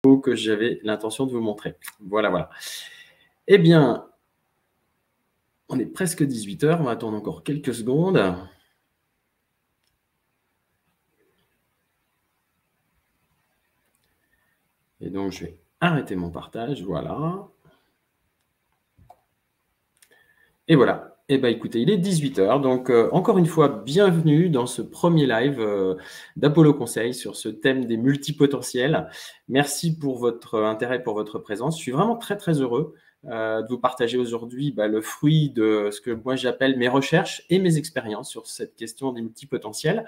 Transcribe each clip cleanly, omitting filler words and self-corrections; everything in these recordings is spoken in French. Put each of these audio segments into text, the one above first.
que j'avais l'intention de vous montrer. Voilà, voilà. Eh bien, on est presque 18 h, on va attendre encore quelques secondes. Et donc, je vais arrêter mon partage, voilà. Et voilà. Eh bien, écoutez, il est 18 h, donc encore une fois, bienvenue dans ce premier live d'Apollo Conseil sur ce thème des multipotentiels. Merci pour votre intérêt, pour votre présence. Je suis vraiment très, très heureux de vous partager aujourd'hui le fruit de ce que moi j'appelle mes recherches et mes expériences sur cette question des multipotentiels.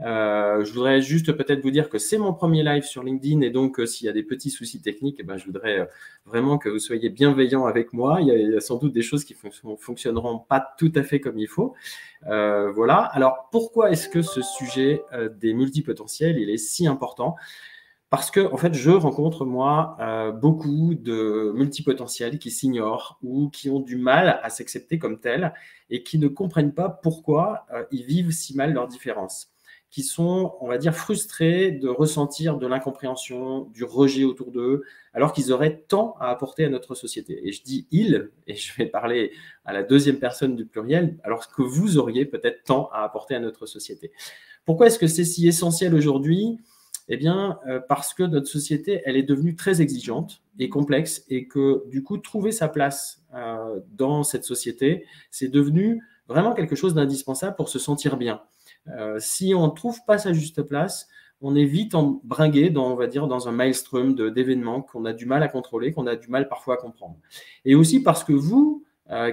Je voudrais juste peut-être vous dire que c'est mon premier live sur LinkedIn et donc s'il y a des petits soucis techniques, je voudrais vraiment que vous soyez bienveillants avec moi. Il y a sans doute des choses qui ne fonctionneront pas tout à fait comme il faut. Voilà. Alors, pourquoi est-ce que ce sujet des multipotentiels, il est si important ? Parce que, en fait, je rencontre, moi, beaucoup de multipotentiels qui s'ignorent ou qui ont du mal à s'accepter comme tels et qui ne comprennent pas pourquoi ils vivent si mal leurs différences, qui sont, on va dire, frustrés de ressentir de l'incompréhension, du rejet autour d'eux, alors qu'ils auraient tant à apporter à notre société. Et je dis « ils », et je vais parler à la deuxième personne du pluriel, alors que vous auriez peut-être tant à apporter à notre société. Pourquoi est-ce que c'est si essentiel aujourd'hui ? Eh bien, parce que notre société, elle est devenue très exigeante et complexe et que, du coup, trouver sa place dans cette société, c'est devenu vraiment quelque chose d'indispensable pour se sentir bien. Si on ne trouve pas sa juste place, on est vite embringué dans, on va dire, dans un maelstrom d'événements qu'on a du mal à contrôler, qu'on a du mal parfois à comprendre. Et aussi parce que vous,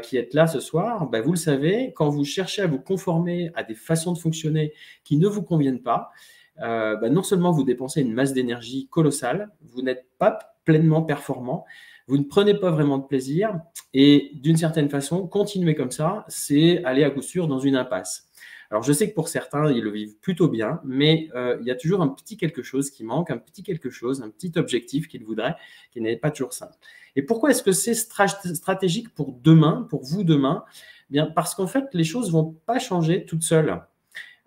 qui êtes là ce soir, vous le savez, quand vous cherchez à vous conformer à des façons de fonctionner qui ne vous conviennent pas, non seulement vous dépensez une masse d'énergie colossale, vous n'êtes pas pleinement performant, vous ne prenez pas vraiment de plaisir et d'une certaine façon, continuer comme ça, c'est aller à coup sûr dans une impasse. Alors, je sais que pour certains, ils le vivent plutôt bien, mais il y a toujours un petit quelque chose qui manque, un petit quelque chose, un petit objectif qu'ils voudraient, qui n'est pas toujours simple. Et pourquoi est-ce que c'est stratégique pour demain, pour vous demain ? Bien, parce qu'en fait, les choses ne vont pas changer toutes seules.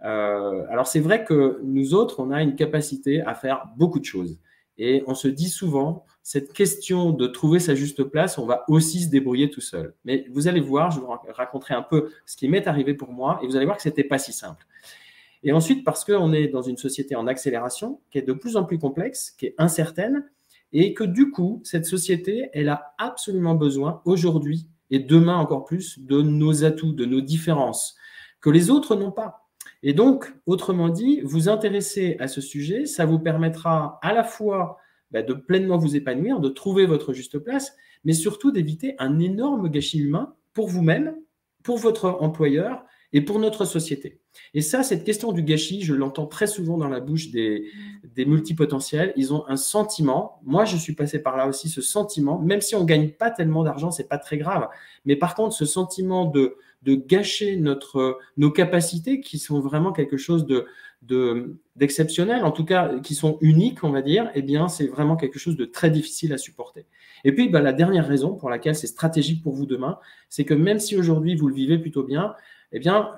Alors, c'est vrai que nous autres, on a une capacité à faire beaucoup de choses. Et on se dit souvent, cette question de trouver sa juste place, on va aussi se débrouiller tout seul. Mais vous allez voir, je vais vous raconter un peu ce qui m'est arrivé pour moi, et vous allez voir que ce n'était pas si simple. Et ensuite, parce qu'on est dans une société en accélération, qui est de plus en plus complexe, qui est incertaine, et que du coup, cette société, elle a absolument besoin aujourd'hui, et demain encore plus, de nos atouts, de nos différences, que les autres n'ont pas. Et donc, autrement dit, vous intéresser à ce sujet, ça vous permettra à la fois de pleinement vous épanouir, de trouver votre juste place, mais surtout d'éviter un énorme gâchis humain pour vous-même, pour votre employeur et pour notre société. Et ça, cette question du gâchis, je l'entends très souvent dans la bouche des multipotentiels. Ils ont un sentiment, moi je suis passé par là aussi, ce sentiment, même si on ne gagne pas tellement d'argent, ce n'est pas très grave, mais par contre, ce sentiment de gâcher nos capacités qui sont vraiment quelque chose d'exceptionnel, en tout cas qui sont uniques, on va dire, eh bien, c'est vraiment quelque chose de très difficile à supporter. Et puis, la dernière raison pour laquelle c'est stratégique pour vous demain, c'est que même si aujourd'hui vous le vivez plutôt bien, eh bien,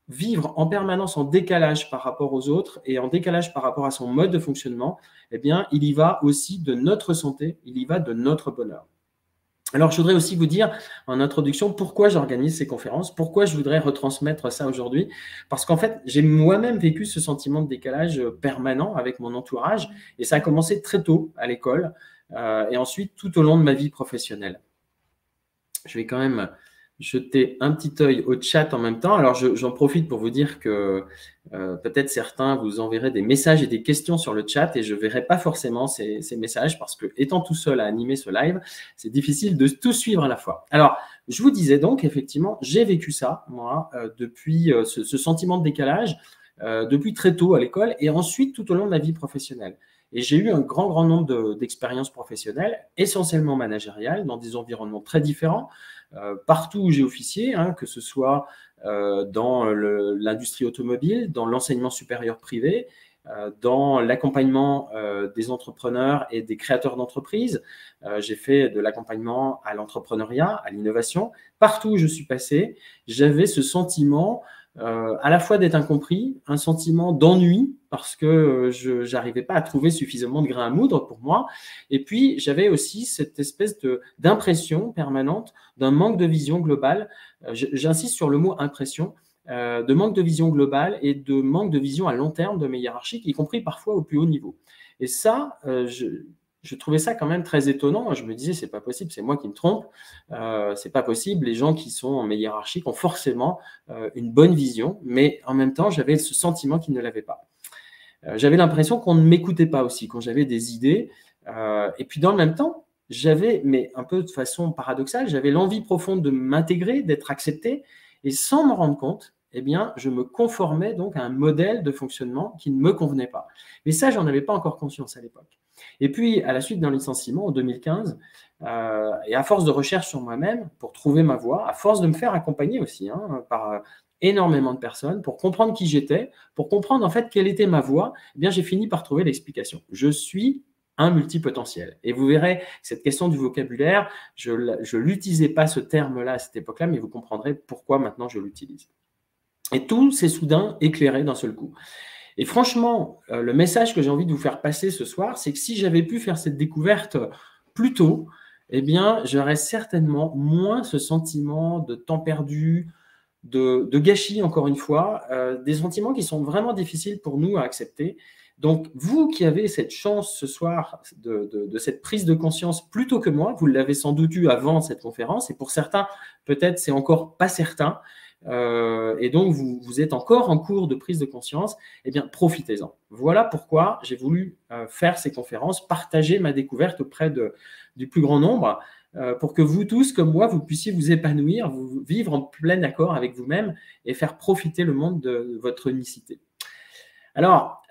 vivre en permanence en décalage par rapport aux autres et en décalage par rapport à son mode de fonctionnement, eh bien, il y va aussi de notre santé, il y va de notre bonheur. Alors, je voudrais aussi vous dire en introduction pourquoi j'organise ces conférences, pourquoi je voudrais retransmettre ça aujourd'hui. Parce qu'en fait, j'ai moi-même vécu ce sentiment de décalage permanent avec mon entourage et ça a commencé très tôt à l'école et ensuite tout au long de ma vie professionnelle. Je vais quand même jeter un petit œil au chat en même temps. Alors, j'en profite pour vous dire que peut-être certains vous enverrez des messages et des questions sur le chat et je ne verrai pas forcément ces messages parce que, étant tout seul à animer ce live, c'est difficile de tout suivre à la fois. Alors, je vous disais donc, effectivement, j'ai vécu ça, moi, depuis ce sentiment de décalage, depuis très tôt à l'école et ensuite tout au long de ma vie professionnelle. Et j'ai eu un grand nombre d'expériences professionnelles, essentiellement managériales, dans des environnements très différents, partout où j'ai officié, que ce soit dans l'industrie automobile, dans l'enseignement supérieur privé, dans l'accompagnement des entrepreneurs et des créateurs d'entreprises. J'ai fait de l'accompagnement à l'entrepreneuriat, à l'innovation. Partout où je suis passé, j'avais ce sentiment à la fois d'être incompris, un sentiment d'ennui parce que je n'arrivais pas à trouver suffisamment de grains à moudre pour moi. Et puis, j'avais aussi cette espèce d'impression permanente d'un manque de vision globale. J'insiste sur le mot impression, de manque de vision globale et de manque de vision à long terme de mes hiérarchiques, y compris parfois au plus haut niveau. Et ça, je trouvais ça quand même très étonnant. Je me disais, c'est pas possible, c'est moi qui me trompe. C'est pas possible. Les gens qui sont en mes hiérarchiques ont forcément une bonne vision, mais en même temps, j'avais ce sentiment qu'ils ne l'avaient pas. J'avais l'impression qu'on ne m'écoutait pas aussi quand j'avais des idées. Et puis dans le même temps, j'avais, mais un peu de façon paradoxale, j'avais l'envie profonde de m'intégrer, d'être accepté, et sans me rendre compte, eh bien, je me conformais donc à un modèle de fonctionnement qui ne me convenait pas. Mais ça, j'en avais pas encore conscience à l'époque. Et puis, à la suite d'un licenciement en 2015, et à force de recherche sur moi-même pour trouver ma voie, à force de me faire accompagner aussi par énormément de personnes pour comprendre qui j'étais, pour comprendre en fait quelle était ma voie, eh bien, j'ai fini par trouver l'explication. Je suis un multipotentiel. Et vous verrez, cette question du vocabulaire, je ne l'utilisais pas ce terme-là à cette époque-là, mais vous comprendrez pourquoi maintenant je l'utilise. Et tout s'est soudain éclairé d'un seul coup. Et franchement, le message que j'ai envie de vous faire passer ce soir, c'est que si j'avais pu faire cette découverte plus tôt, eh bien, j'aurais certainement moins ce sentiment de temps perdu, de gâchis, encore une fois, des sentiments qui sont vraiment difficiles pour nous à accepter. Donc, vous qui avez cette chance ce soir de cette prise de conscience plus tôt que moi, vous l'avez sans doute eu avant cette conférence, et pour certains, peut-être c'est encore pas certain, et donc vous êtes encore en cours de prise de conscience, eh bien, profitez-en. Voilà pourquoi j'ai voulu faire ces conférences, partager ma découverte auprès du plus grand nombre, pour que vous tous, comme moi, vous puissiez vous épanouir, vous vivre en plein accord avec vous-même et faire profiter le monde de votre unicité. Alors,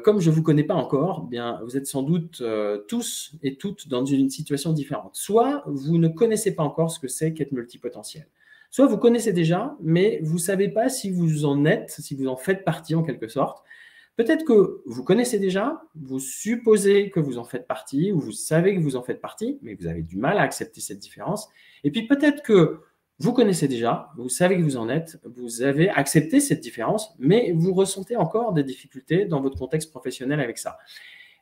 comme je ne vous connais pas encore, bien, vous êtes sans doute tous et toutes dans une situation différente. Soit vous ne connaissez pas encore ce que c'est qu'être multipotentiel. Soit vous connaissez déjà, mais vous ne savez pas si vous en êtes, si vous en faites partie en quelque sorte. Peut-être que vous connaissez déjà, vous supposez que vous en faites partie, ou vous savez que vous en faites partie, mais vous avez du mal à accepter cette différence. Et puis peut-être que vous connaissez déjà, vous savez que vous en êtes, vous avez accepté cette différence, mais vous ressentez encore des difficultés dans votre contexte professionnel avec ça.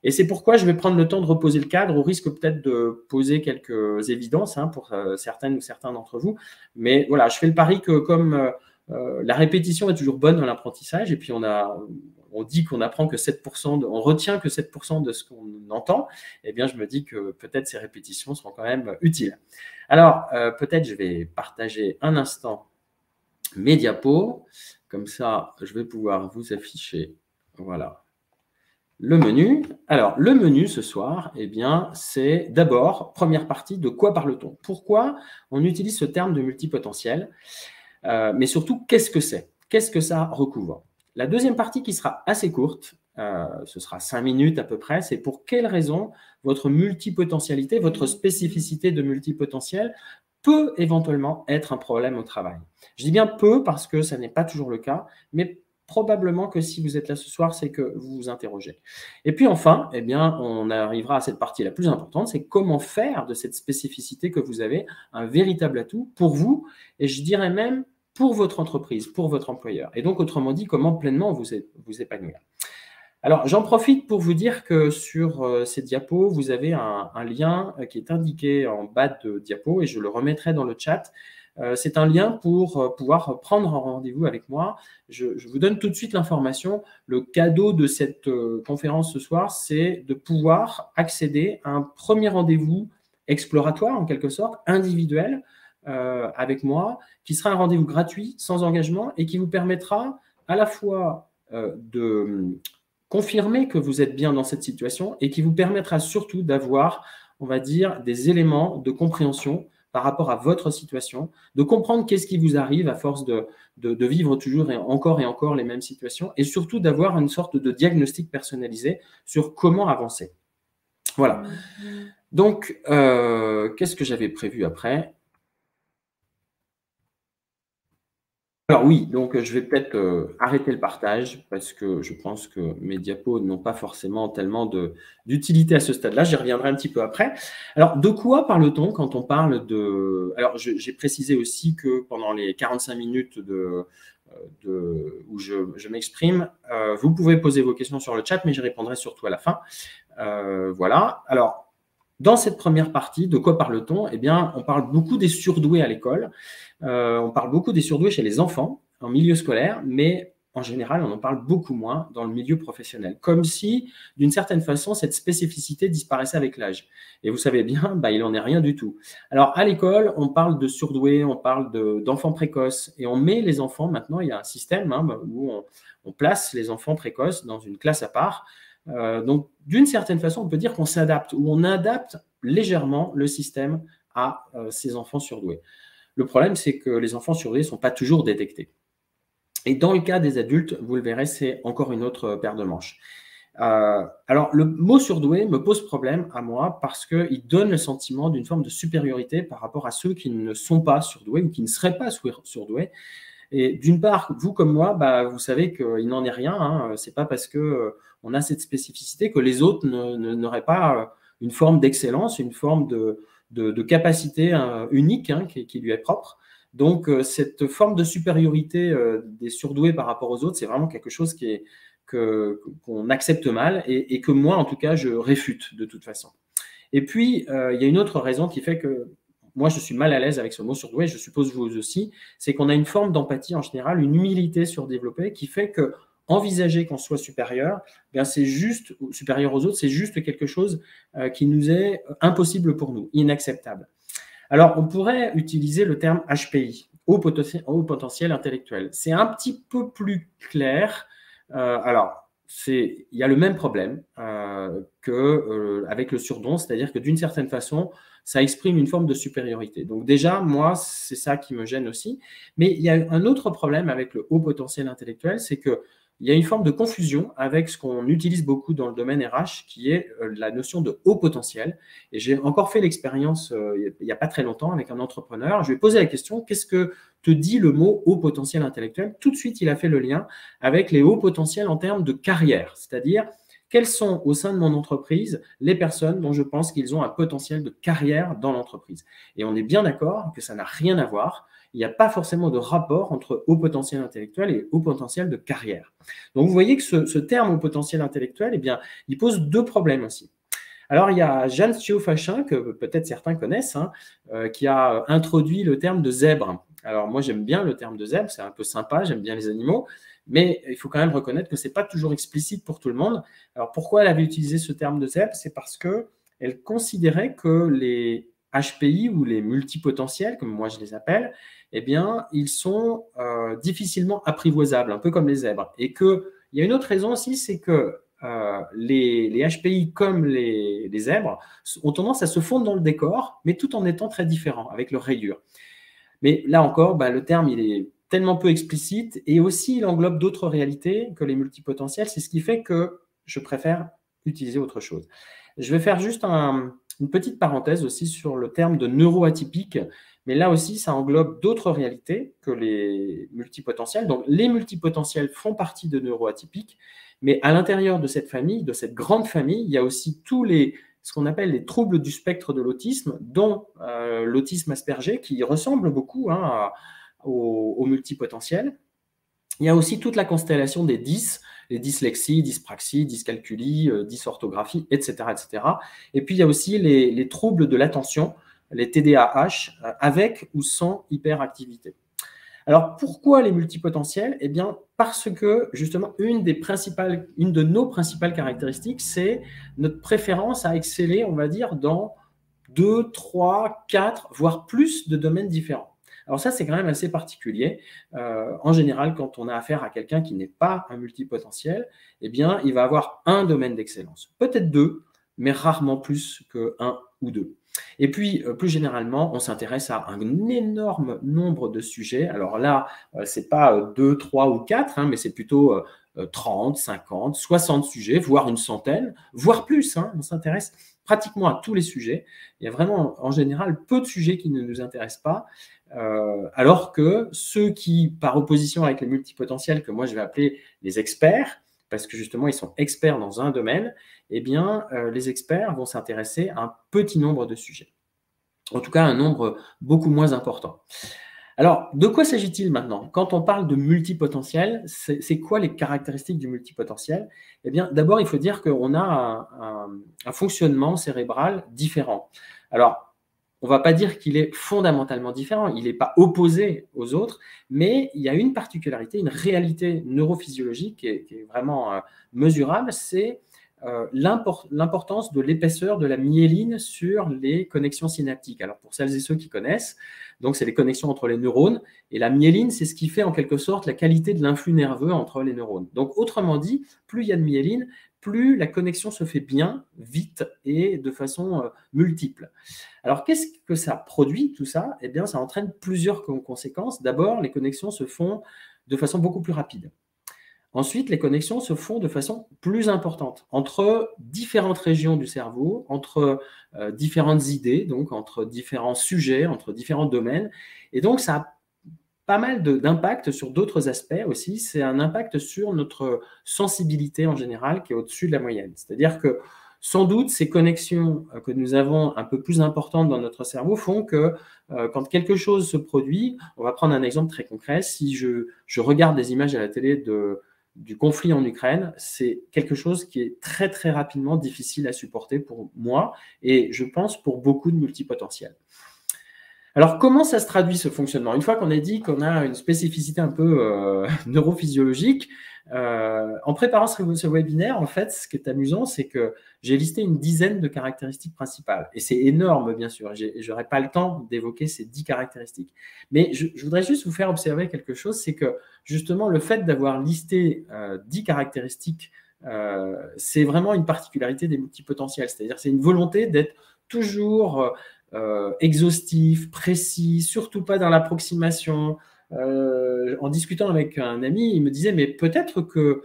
Et c'est pourquoi je vais prendre le temps de reposer le cadre, au risque peut-être de poser quelques évidences pour certaines ou certains d'entre vous. Mais voilà, je fais le pari que comme la répétition est toujours bonne dans l'apprentissage, et puis on dit qu'on apprend que 7%, on retient que 7% de ce qu'on entend, eh bien je me dis que peut-être ces répétitions seront quand même utiles. Alors, peut-être je vais partager un instant mes diapos, comme ça je vais pouvoir vous afficher, voilà, le menu. Alors, le menu ce soir, eh bien, c'est d'abord, première partie, de quoi parle-t-on? Pourquoi on utilise ce terme de multipotentiel? Mais surtout, qu'est-ce que c'est? Qu'est-ce que ça recouvre? La deuxième partie qui sera assez courte, ce sera 5 minutes à peu près, c'est pour quelles raisons votre multipotentialité, votre spécificité de multipotentiel peut éventuellement être un problème au travail. Je dis bien peu parce que ça n'est pas toujours le cas, mais probablement que si vous êtes là ce soir, c'est que vous vous interrogez. Et puis enfin, eh bien, on arrivera à cette partie la plus importante, c'est comment faire de cette spécificité que vous avez un véritable atout pour vous, et je dirais même pour votre entreprise, pour votre employeur. Et donc, autrement dit, comment pleinement vous épanouir. Alors, j'en profite pour vous dire que sur ces diapos, vous avez un lien qui est indiqué en bas de diapo, et je le remettrai dans le chat. C'est un lien pour pouvoir prendre un rendez-vous avec moi. Je vous donne tout de suite l'information. Le cadeau de cette conférence ce soir, c'est de pouvoir accéder à un premier rendez-vous exploratoire, en quelque sorte, individuel, avec moi, qui sera un rendez-vous gratuit, sans engagement, et qui vous permettra à la fois de confirmer que vous êtes bien dans cette situation, et qui vous permettra surtout d'avoir, on va dire, des éléments de compréhension par rapport à votre situation, de comprendre qu'est-ce qui vous arrive à force de vivre toujours et encore les mêmes situations, et surtout d'avoir une sorte de diagnostic personnalisé sur comment avancer. Voilà. Donc, qu'est-ce que j'avais prévu après ? Alors oui, donc je vais peut-être arrêter le partage parce que je pense que mes diapos n'ont pas forcément tellement d'utilité à ce stade-là. J'y reviendrai un petit peu après. Alors, de quoi parle-t-on quand on parle de… Alors, j'ai précisé aussi que pendant les 45 minutes où je m'exprime. Vous pouvez poser vos questions sur le chat, mais j'y répondrai surtout à la fin. Voilà. Alors, dans cette première partie, de quoi parle-t-on? Eh bien, on parle beaucoup des surdoués à l'école. On parle beaucoup des surdoués chez les enfants, en milieu scolaire, mais en général, on en parle beaucoup moins dans le milieu professionnel. Comme si, d'une certaine façon, cette spécificité disparaissait avec l'âge. Et vous savez bien, il n'en est rien du tout. Alors, à l'école, on parle de surdoués, on parle d'enfants précoces. Et on met les enfants, maintenant, il y a un système où on place les enfants précoces dans une classe à part. Donc, d'une certaine façon, on peut dire qu'on s'adapte, ou on adapte légèrement le système à ces enfants surdoués. Le problème, c'est que les enfants surdoués ne sont pas toujours détectés. Et dans le cas des adultes, vous le verrez, c'est encore une autre paire de manches. Alors, le mot surdoué me pose problème à moi parce qu'il donne le sentiment d'une forme de supériorité par rapport à ceux qui ne sont pas surdoués ou qui ne seraient pas surdoués. Et d'une part, vous comme moi, vous savez qu'il n'en est rien. Hein. Ce n'est pas parce qu'on a cette spécificité que les autres n'auraient pas une forme d'excellence, une forme de capacité unique qui lui est propre. Donc, cette forme de supériorité des surdoués par rapport aux autres, c'est vraiment quelque chose qu'on accepte mal et que moi, en tout cas, je réfute de toute façon. Et puis, il y a une autre raison qui fait que moi, je suis mal à l'aise avec ce mot surdoué, je suppose vous aussi, c'est qu'on a une forme d'empathie en général, une humilité surdéveloppée qui fait que envisager qu'on soit supérieur, c'est juste, supérieur aux autres, c'est juste quelque chose qui nous est impossible pour nous, inacceptable. Alors, on pourrait utiliser le terme HPI, haut potentiel intellectuel. C'est un petit peu plus clair. Alors, il y a le même problème qu'avec le surdon, c'est-à-dire que d'une certaine façon, ça exprime une forme de supériorité. Donc déjà, moi, c'est ça qui me gêne aussi. Mais il y a un autre problème avec le haut potentiel intellectuel, c'est qu'il y a une forme de confusion avec ce qu'on utilise beaucoup dans le domaine RH, qui est la notion de haut potentiel. Et j'ai encore fait l'expérience il n'y a pas très longtemps avec un entrepreneur. Je lui ai posé la question, qu'est-ce que te dit le mot haut potentiel intellectuel? Tout de suite, il a fait le lien avec les hauts potentiels en termes de carrière, c'est-à-dire quelles sont au sein de mon entreprise les personnes dont je pense qu'ils ont un potentiel de carrière dans l'entreprise. Et on est bien d'accord que ça n'a rien à voir. Il n'y a pas forcément de rapport entre haut potentiel intellectuel et haut potentiel de carrière. Donc, vous voyez que ce terme haut potentiel intellectuel, il pose deux problèmes aussi. Alors, il y a Jeanne Stio-Fachin, que peut-être certains connaissent, qui a introduit le terme de zèbre. Alors, moi, j'aime bien le terme de zèbre, c'est un peu sympa, j'aime bien les animaux, mais il faut quand même reconnaître que ce n'est pas toujours explicite pour tout le monde. Alors, pourquoi elle avait utilisé ce terme de zèbre? C'est parce qu'elle considérait que les HPI ou les multipotentiels, comme moi je les appelle, ils sont difficilement apprivoisables, un peu comme les zèbres. Et qu'il y a une autre raison aussi, c'est que les HPI comme les zèbres ont tendance à se fondre dans le décor, mais tout en étant très différents, avec leurs rayures. Mais là encore, le terme, il est tellement peu explicite et aussi il englobe d'autres réalités que les multipotentiels. C'est ce qui fait que je préfère utiliser autre chose. Je vais faire juste une petite parenthèse aussi sur le terme de neuroatypique, mais là aussi, ça englobe d'autres réalités que les multipotentiels. Donc, les multipotentiels font partie de neuroatypiques, mais à l'intérieur de cette famille, de cette grande famille, il y a aussi ce qu'on appelle les troubles du spectre de l'autisme, dont l'autisme Asperger, qui ressemble beaucoup aux multipotentiels. Il y a aussi toute la constellation des 10, les dyslexies, dyspraxies, dyscalculies, dysorthographie, etc., etc. Et puis, il y a aussi les troubles de l'attention, les TDAH, avec ou sans hyperactivité. Alors, pourquoi les multipotentiels? Parce que, justement, une de nos principales caractéristiques, c'est notre préférence à exceller, on va dire, dans 2, 3, 4, voire plus de domaines différents. Alors ça, c'est quand même assez particulier. En général, quand on a affaire à quelqu'un qui n'est pas un multipotentiel, il va avoir un domaine d'excellence. Peut-être 2, mais rarement plus que 1 ou 2. Et puis, plus généralement, on s'intéresse à un énorme nombre de sujets. Alors là, ce n'est pas 2, 3 ou 4, mais c'est plutôt 30, 50, 60 sujets, voire une centaine, voire plus. On s'intéresse pratiquement à tous les sujets. Il y a vraiment, en général, peu de sujets qui ne nous intéressent pas, alors que ceux qui, par opposition avec les multipotentiels, que moi je vais appeler les experts, parce que justement ils sont experts dans un domaine, les experts vont s'intéresser à un petit nombre de sujets. En tout cas, un nombre beaucoup moins important. Alors, de quoi s'agit-il maintenant? Quand on parle de multipotentiel, c'est quoi les caractéristiques du multipotentiel? Eh bien, d'abord, il faut dire qu'on a un fonctionnement cérébral différent. Alors, on ne va pas dire qu'il est fondamentalement différent, il n'est pas opposé aux autres, mais il y a une particularité, une réalité neurophysiologique qui est vraiment mesurable, c'est l'importance de l'épaisseur de la myéline sur les connexions synaptiques. Alors, pour celles et ceux qui connaissent, donc c'est les connexions entre les neurones, et la myéline, c'est ce qui fait en quelque sorte la qualité de l'influx nerveux entre les neurones. Donc, autrement dit, plus il y a de myéline, plus la connexion se fait bien, vite et de façon multiple. Alors, qu'est-ce que ça produit, tout ça? Eh bien, ça entraîne plusieurs conséquences. D'abord, les connexions se font de façon beaucoup plus rapide. Ensuite, les connexions se font de façon plus importante entre différentes régions du cerveau, entre différentes idées, donc entre différents sujets, entre différents domaines. Et donc, ça a pas mal d'impact sur d'autres aspects aussi. C'est un impact sur notre sensibilité en général qui est au-dessus de la moyenne. C'est-à-dire que sans doute, ces connexions que nous avons un peu plus importantes dans notre cerveau font que quand quelque chose se produit, on va prendre un exemple très concret, si je regarde des images à la télé du conflit en Ukraine, c'est quelque chose qui est très très rapidement difficile à supporter pour moi et je pense pour beaucoup de multipotentiels. Alors, comment ça se traduit ce fonctionnement? Une fois qu'on a dit qu'on a une spécificité un peu neurophysiologique, en préparant ce webinaire, en fait, ce qui est amusant, c'est que j'ai listé une dizaine de caractéristiques principales. Et c'est énorme, bien sûr. Je n'aurai pas le temps d'évoquer ces 10 caractéristiques. Mais je voudrais juste vous faire observer quelque chose, c'est que justement, le fait d'avoir listé 10 caractéristiques, c'est vraiment une particularité des multipotentiels. C'est-à-dire c'est une volonté d'être toujours exhaustif, précis, surtout pas dans l'approximation. En discutant avec un ami, il me disait, mais peut-être que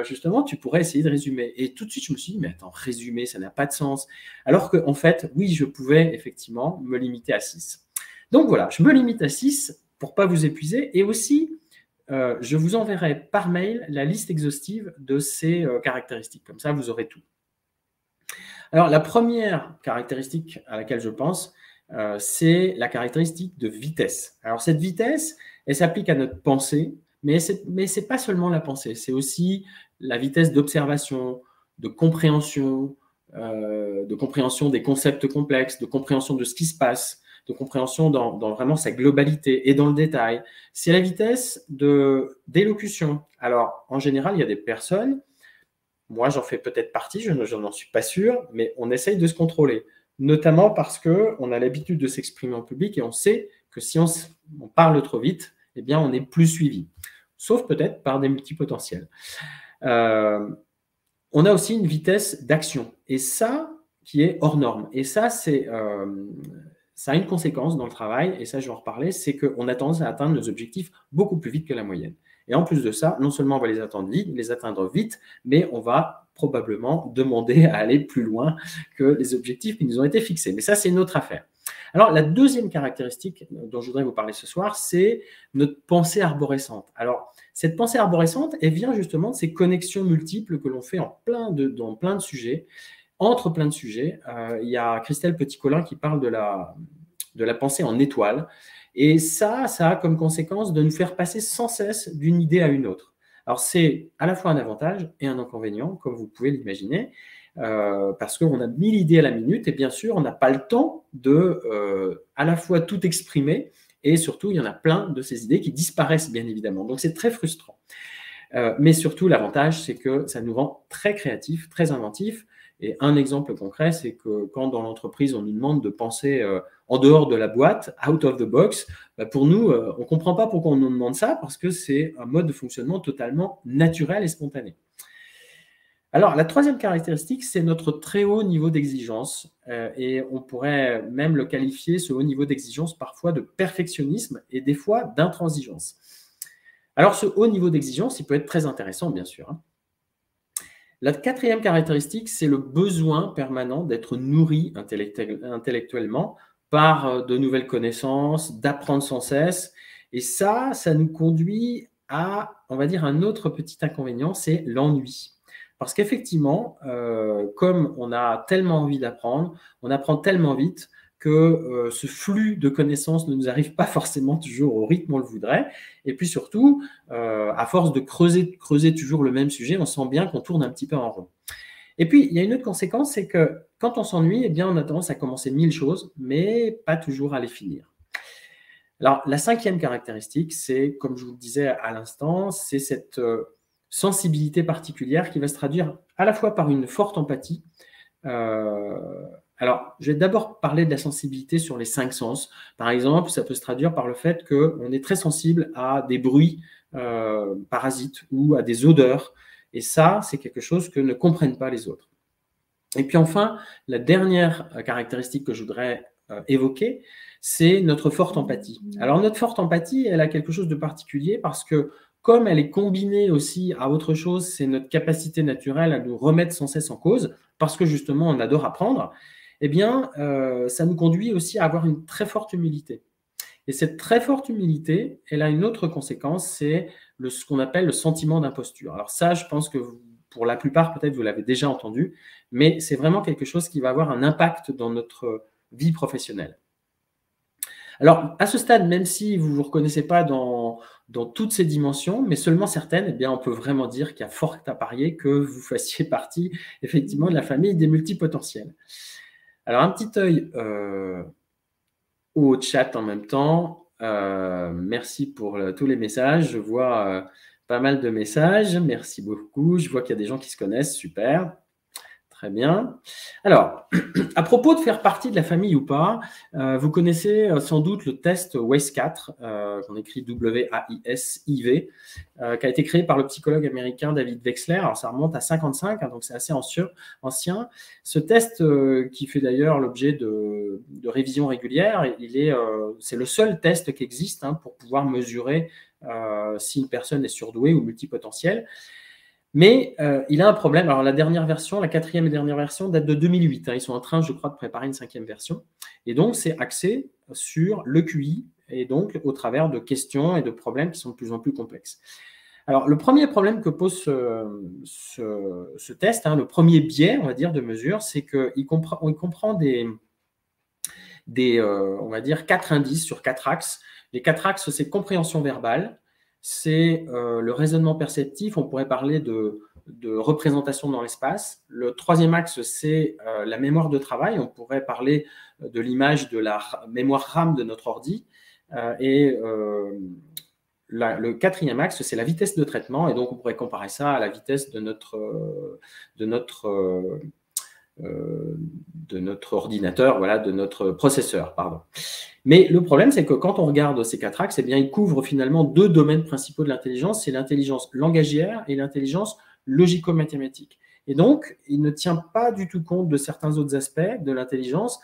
justement, tu pourrais essayer de résumer. Et tout de suite, je me suis dit, mais attends, résumer, ça n'a pas de sens. Alors qu'en fait, oui, je pouvais effectivement me limiter à 6. Donc voilà, je me limite à 6 pour ne pas vous épuiser. Et aussi, je vous enverrai par mail la liste exhaustive de ces caractéristiques. Comme ça, vous aurez tout. Alors, la première caractéristique à laquelle je pense, c'est la caractéristique de vitesse. Alors, cette vitesse, elle s'applique à notre pensée, mais ce n'est pas seulement la pensée, c'est aussi la vitesse d'observation, de compréhension des concepts complexes, de compréhension de ce qui se passe, de compréhension dans vraiment sa globalité et dans le détail. C'est la vitesse d'élocution. Alors, en général, il y a des personnes, moi, j'en fais peut-être partie, je n'en suis pas sûr, mais on essaye de se contrôler, notamment parce qu'on a l'habitude de s'exprimer en public et on sait que si on parle trop vite, eh bien, on n'est plus suivi, sauf peut-être par des multipotentiels. On a aussi une vitesse d'action, et ça, qui est hors norme. Et ça, ça a une conséquence dans le travail, et ça, je vais en reparler, c'est qu'on a tendance à atteindre nos objectifs beaucoup plus vite que la moyenne. Et en plus de ça, non seulement on va les atteindre vite, mais on va probablement demander à aller plus loin que les objectifs qui nous ont été fixés. Mais ça, c'est une autre affaire. Alors, la deuxième caractéristique dont je voudrais vous parler ce soir, c'est notre pensée arborescente. Alors, cette pensée arborescente, elle vient justement de ces connexions multiples que l'on fait dans plein de sujets, entre plein de sujets. Il y a Christelle Petit-Colin qui parle de la pensée en étoile. Et ça a comme conséquence de nous faire passer sans cesse d'une idée à une autre. Alors, c'est à la fois un avantage et un inconvénient, comme vous pouvez l'imaginer, parce qu'on a 1000 idées à la minute et bien sûr, on n'a pas le temps de à la fois tout exprimer et surtout, il y en a plein de ces idées qui disparaissent, bien évidemment. Donc, c'est très frustrant. Mais surtout, l'avantage, c'est que ça nous rend très créatifs, très inventifs. Et un exemple concret, c'est que quand dans l'entreprise, on nous demande de penser en dehors de la boîte, out of the box, bah pour nous, on ne comprend pas pourquoi on nous demande ça, parce que c'est un mode de fonctionnement totalement naturel et spontané. Alors, la troisième caractéristique, c'est notre très haut niveau d'exigence. Et on pourrait même le qualifier, ce haut niveau d'exigence, parfois de perfectionnisme et des fois d'intransigeance. Alors, ce haut niveau d'exigence, il peut être très intéressant, bien sûr, hein. La quatrième caractéristique, c'est le besoin permanent d'être nourri intellectuellement par de nouvelles connaissances, d'apprendre sans cesse. Et ça nous conduit à, on va dire, un autre petit inconvénient, c'est l'ennui. Parce qu'effectivement, comme on a tellement envie d'apprendre, on apprend tellement vite que ce flux de connaissances ne nous arrive pas forcément toujours au rythme où on le voudrait. Et puis surtout, à force de creuser toujours le même sujet, on sent bien qu'on tourne un petit peu en rond. Et puis, il y a une autre conséquence, c'est que quand on s'ennuie, eh bien, on a tendance à commencer 1000 choses, mais pas toujours à les finir. Alors, la cinquième caractéristique, c'est, comme je vous le disais à l'instant, c'est cette sensibilité particulière qui va se traduire à la fois par une forte empathie. Alors, je vais d'abord parler de la sensibilité sur les 5 sens. Par exemple, ça peut se traduire par le fait qu'on est très sensible à des bruits parasites ou à des odeurs. Et ça, c'est quelque chose que ne comprennent pas les autres. Et puis enfin, la dernière caractéristique que je voudrais évoquer, c'est notre forte empathie. Alors notre forte empathie, elle a quelque chose de particulier parce que comme elle est combinée aussi à autre chose, c'est notre capacité naturelle à nous remettre sans cesse en cause, parce que justement on adore apprendre, eh bien ça nous conduit aussi à avoir une très forte humilité. Et cette très forte humilité, elle a une autre conséquence, c'est ce qu'on appelle le sentiment d'imposture. Alors ça, je pense que pour la plupart, peut-être vous l'avez déjà entendu, mais c'est vraiment quelque chose qui va avoir un impact dans notre vie professionnelle. Alors, à ce stade, même si vous ne vous reconnaissez pas dans toutes ces dimensions, mais seulement certaines, eh bien, on peut vraiment dire qu'il y a fort à parier que vous fassiez partie, effectivement, de la famille des multipotentiels. Alors, un petit œil au chat en même temps. Merci pour tous les messages. Je vois pas mal de messages. Merci beaucoup. Je vois qu'il y a des gens qui se connaissent. Super. Très bien. Alors, à propos de faire partie de la famille ou pas, vous connaissez sans doute le test WAIS-4, qu'on écrit W-A-I-S-I-V, qui a été créé par le psychologue américain David Wexler. Alors, ça remonte à 55, hein, donc c'est assez ancien. Ce test, qui fait d'ailleurs l'objet de révisions régulières, c'est le seul test qui existe pour pouvoir mesurer si une personne est surdouée ou multipotentielle. Mais il a un problème. Alors, la dernière version, la 4e et dernière version, date de 2008. Ils sont en train, je crois, de préparer une 5e version. Et donc, c'est axé sur le QI et donc au travers de questions et de problèmes qui sont de plus en plus complexes. Alors, le premier problème que pose ce test, le premier biais, on va dire, de mesure, c'est qu'il comprend on va dire, 4 indices sur 4 axes. Les 4 axes, c'est compréhension verbale, c'est le raisonnement perceptif, on pourrait parler de représentation dans l'espace. Le 3e axe, c'est la mémoire de travail, on pourrait parler de l'image de la mémoire RAM de notre ordi. Le 4e axe, c'est la vitesse de traitement, et donc on pourrait comparer ça à la vitesse de notre ordinateur, voilà, de notre processeur, pardon. Mais le problème, c'est que quand on regarde ces 4 axes, eh bien, ils couvrent finalement 2 domaines principaux de l'intelligence, c'est l'intelligence langagière et l'intelligence logico-mathématique. Et donc, il ne tient pas du tout compte de certains autres aspects de l'intelligence.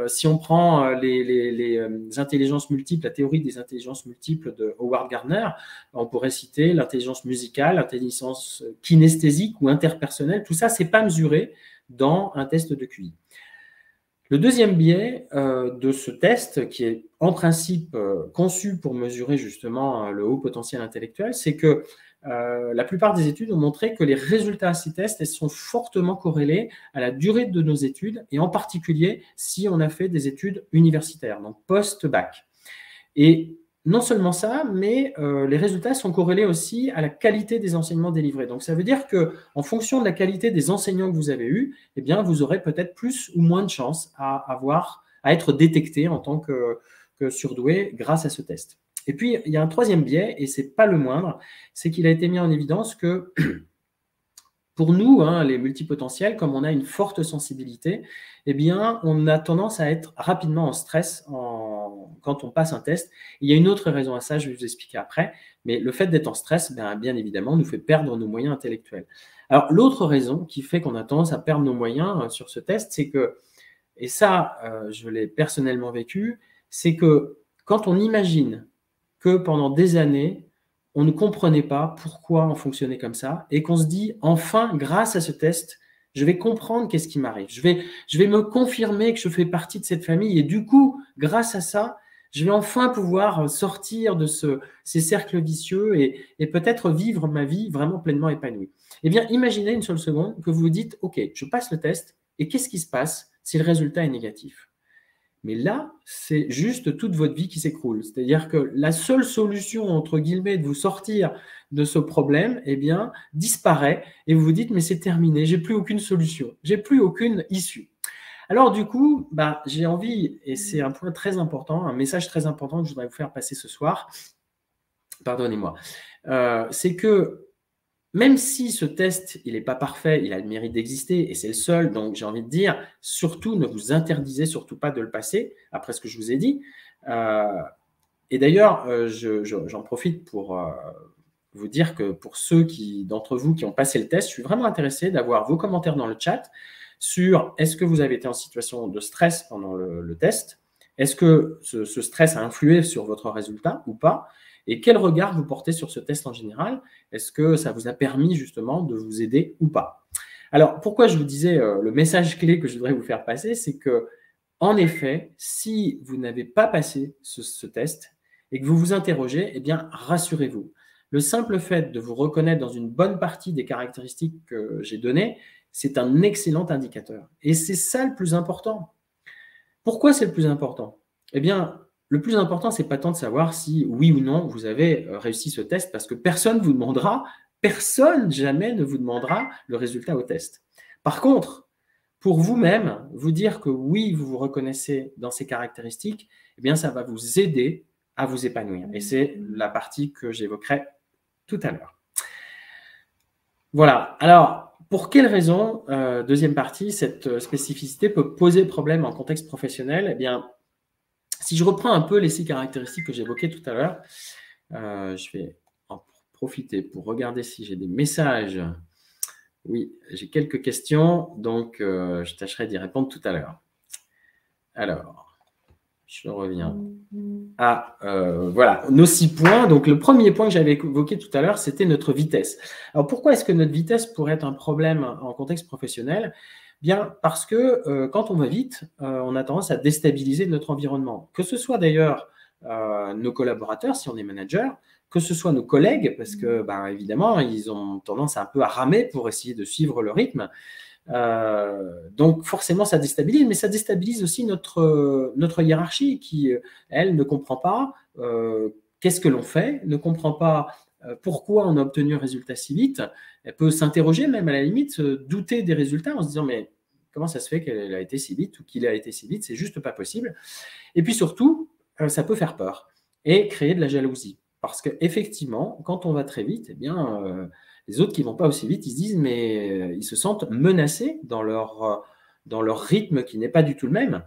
Si on prend les intelligences multiples, la théorie des intelligences multiples de Howard Gardner, on pourrait citer l'intelligence musicale, l'intelligence kinesthésique ou interpersonnelle. Tout ça, c'est pas mesuré dans un test de QI. Le deuxième biais de ce test, qui est en principe conçu pour mesurer justement le haut potentiel intellectuel, c'est que la plupart des études ont montré que les résultats à ces tests sont fortement corrélés à la durée de nos études, et en particulier si on a fait des études universitaires, donc post-bac. Et non seulement ça, mais les résultats sont corrélés aussi à la qualité des enseignements délivrés. Donc, ça veut dire qu'en fonction de la qualité des enseignants que vous avez eus, eh bien, vous aurez peut-être plus ou moins de chances à être détecté en tant que surdoué grâce à ce test. Et puis, il y a un 3e biais, et ce n'est pas le moindre, c'est qu'il a été mis en évidence que pour nous, les multipotentiels, comme on a une forte sensibilité, eh bien, on a tendance à être rapidement en stress quand on passe un test. Il y a une autre raison à ça, je vais vous expliquer après, mais le fait d'être en stress, bien évidemment, nous fait perdre nos moyens intellectuels. Alors, l'autre raison qui fait qu'on a tendance à perdre nos moyens sur ce test, c'est que, et ça, je l'ai personnellement vécu, c'est que quand on imagine que pendant des années, on ne comprenait pas pourquoi on fonctionnait comme ça, et qu'on se dit, enfin, grâce à ce test, je vais comprendre qu'est-ce qui m'arrive. Je vais me confirmer que je fais partie de cette famille, et du coup, grâce à ça, je vais enfin pouvoir sortir de ces cercles vicieux et peut-être vivre ma vie vraiment pleinement épanouie. Eh bien, imaginez une seule seconde que vous vous dites, OK, je passe le test, et qu'est-ce qui se passe si le résultat est négatif ? Mais là, c'est juste toute votre vie qui s'écroule. C'est-à-dire que la seule solution, entre guillemets, de vous sortir de ce problème, eh bien, disparaît et vous vous dites, mais c'est terminé, j'ai plus aucune solution, j'ai plus aucune issue. Alors du coup, bah, j'ai envie, et c'est un point très important, un message très important que je voudrais vous faire passer ce soir, pardonnez-moi, c'est que même si ce test, il n'est pas parfait, il a le mérite d'exister et c'est le seul, donc j'ai envie de dire, surtout ne vous interdisez surtout pas de le passer, après ce que je vous ai dit. Et d'ailleurs, j'en profite pour vous dire que pour ceux d'entre vous qui ont passé le test, je suis vraiment intéressé d'avoir vos commentaires dans le chat sur est-ce que vous avez été en situation de stress pendant le test, est-ce que ce stress a influé sur votre résultat ou pas, et quel regard vous portez sur ce test en général? Est-ce que ça vous a permis justement de vous aider ou pas? Alors, pourquoi je vous disais le message clé que je voudrais vous faire passer, c'est que, en effet, si vous n'avez pas passé ce test et que vous vous interrogez, eh bien, rassurez-vous. Le simple fait de vous reconnaître dans une bonne partie des caractéristiques que j'ai données, c'est un excellent indicateur. Et c'est ça le plus important. Pourquoi c'est le plus important? Eh bien, le plus important, ce n'est pas tant de savoir si, oui ou non, vous avez réussi ce test, parce que personne ne vous demandera, personne jamais ne vous demandera le résultat au test. Par contre, pour vous-même, vous dire que oui, vous vous reconnaissez dans ces caractéristiques, eh bien, ça va vous aider à vous épanouir. Et c'est la partie que j'évoquerai tout à l'heure. Voilà. Alors, pour quelles raisons, deuxième partie, cette spécificité peut poser problème en contexte professionnel? Eh bien, si je reprends un peu les 6 caractéristiques que j'évoquais tout à l'heure, je vais en profiter pour regarder si j'ai des messages. Oui, j'ai quelques questions, donc je tâcherai d'y répondre tout à l'heure. Alors, je reviens. Voilà, nos 6 points. Donc, le premier point que j'avais évoqué tout à l'heure, c'était notre vitesse. Alors, pourquoi est-ce que notre vitesse pourrait être un problème en contexte professionnel? Bien, parce que quand on va vite, on a tendance à déstabiliser notre environnement. Que ce soit d'ailleurs nos collaborateurs, si on est manager, que ce soit nos collègues, parce que, ben, évidemment, ils ont tendance un peu à ramer pour essayer de suivre le rythme. Donc forcément, ça déstabilise, mais ça déstabilise aussi notre hiérarchie qui, elle, ne comprend pas qu'est-ce que l'on fait, ne comprend pas pourquoi on a obtenu un résultat si vite. Elle peut s'interroger même à la limite, se douter des résultats en se disant mais comment ça se fait qu'elle a été si vite ou qu'il a été si vite, c'est juste pas possible. Et puis surtout, ça peut faire peur et créer de la jalousie. Parce qu'effectivement, quand on va très vite, eh bien, les autres qui ne vont pas aussi vite, ils se disent, mais ils se sentent menacés dans leur rythme qui n'est pas du tout le même.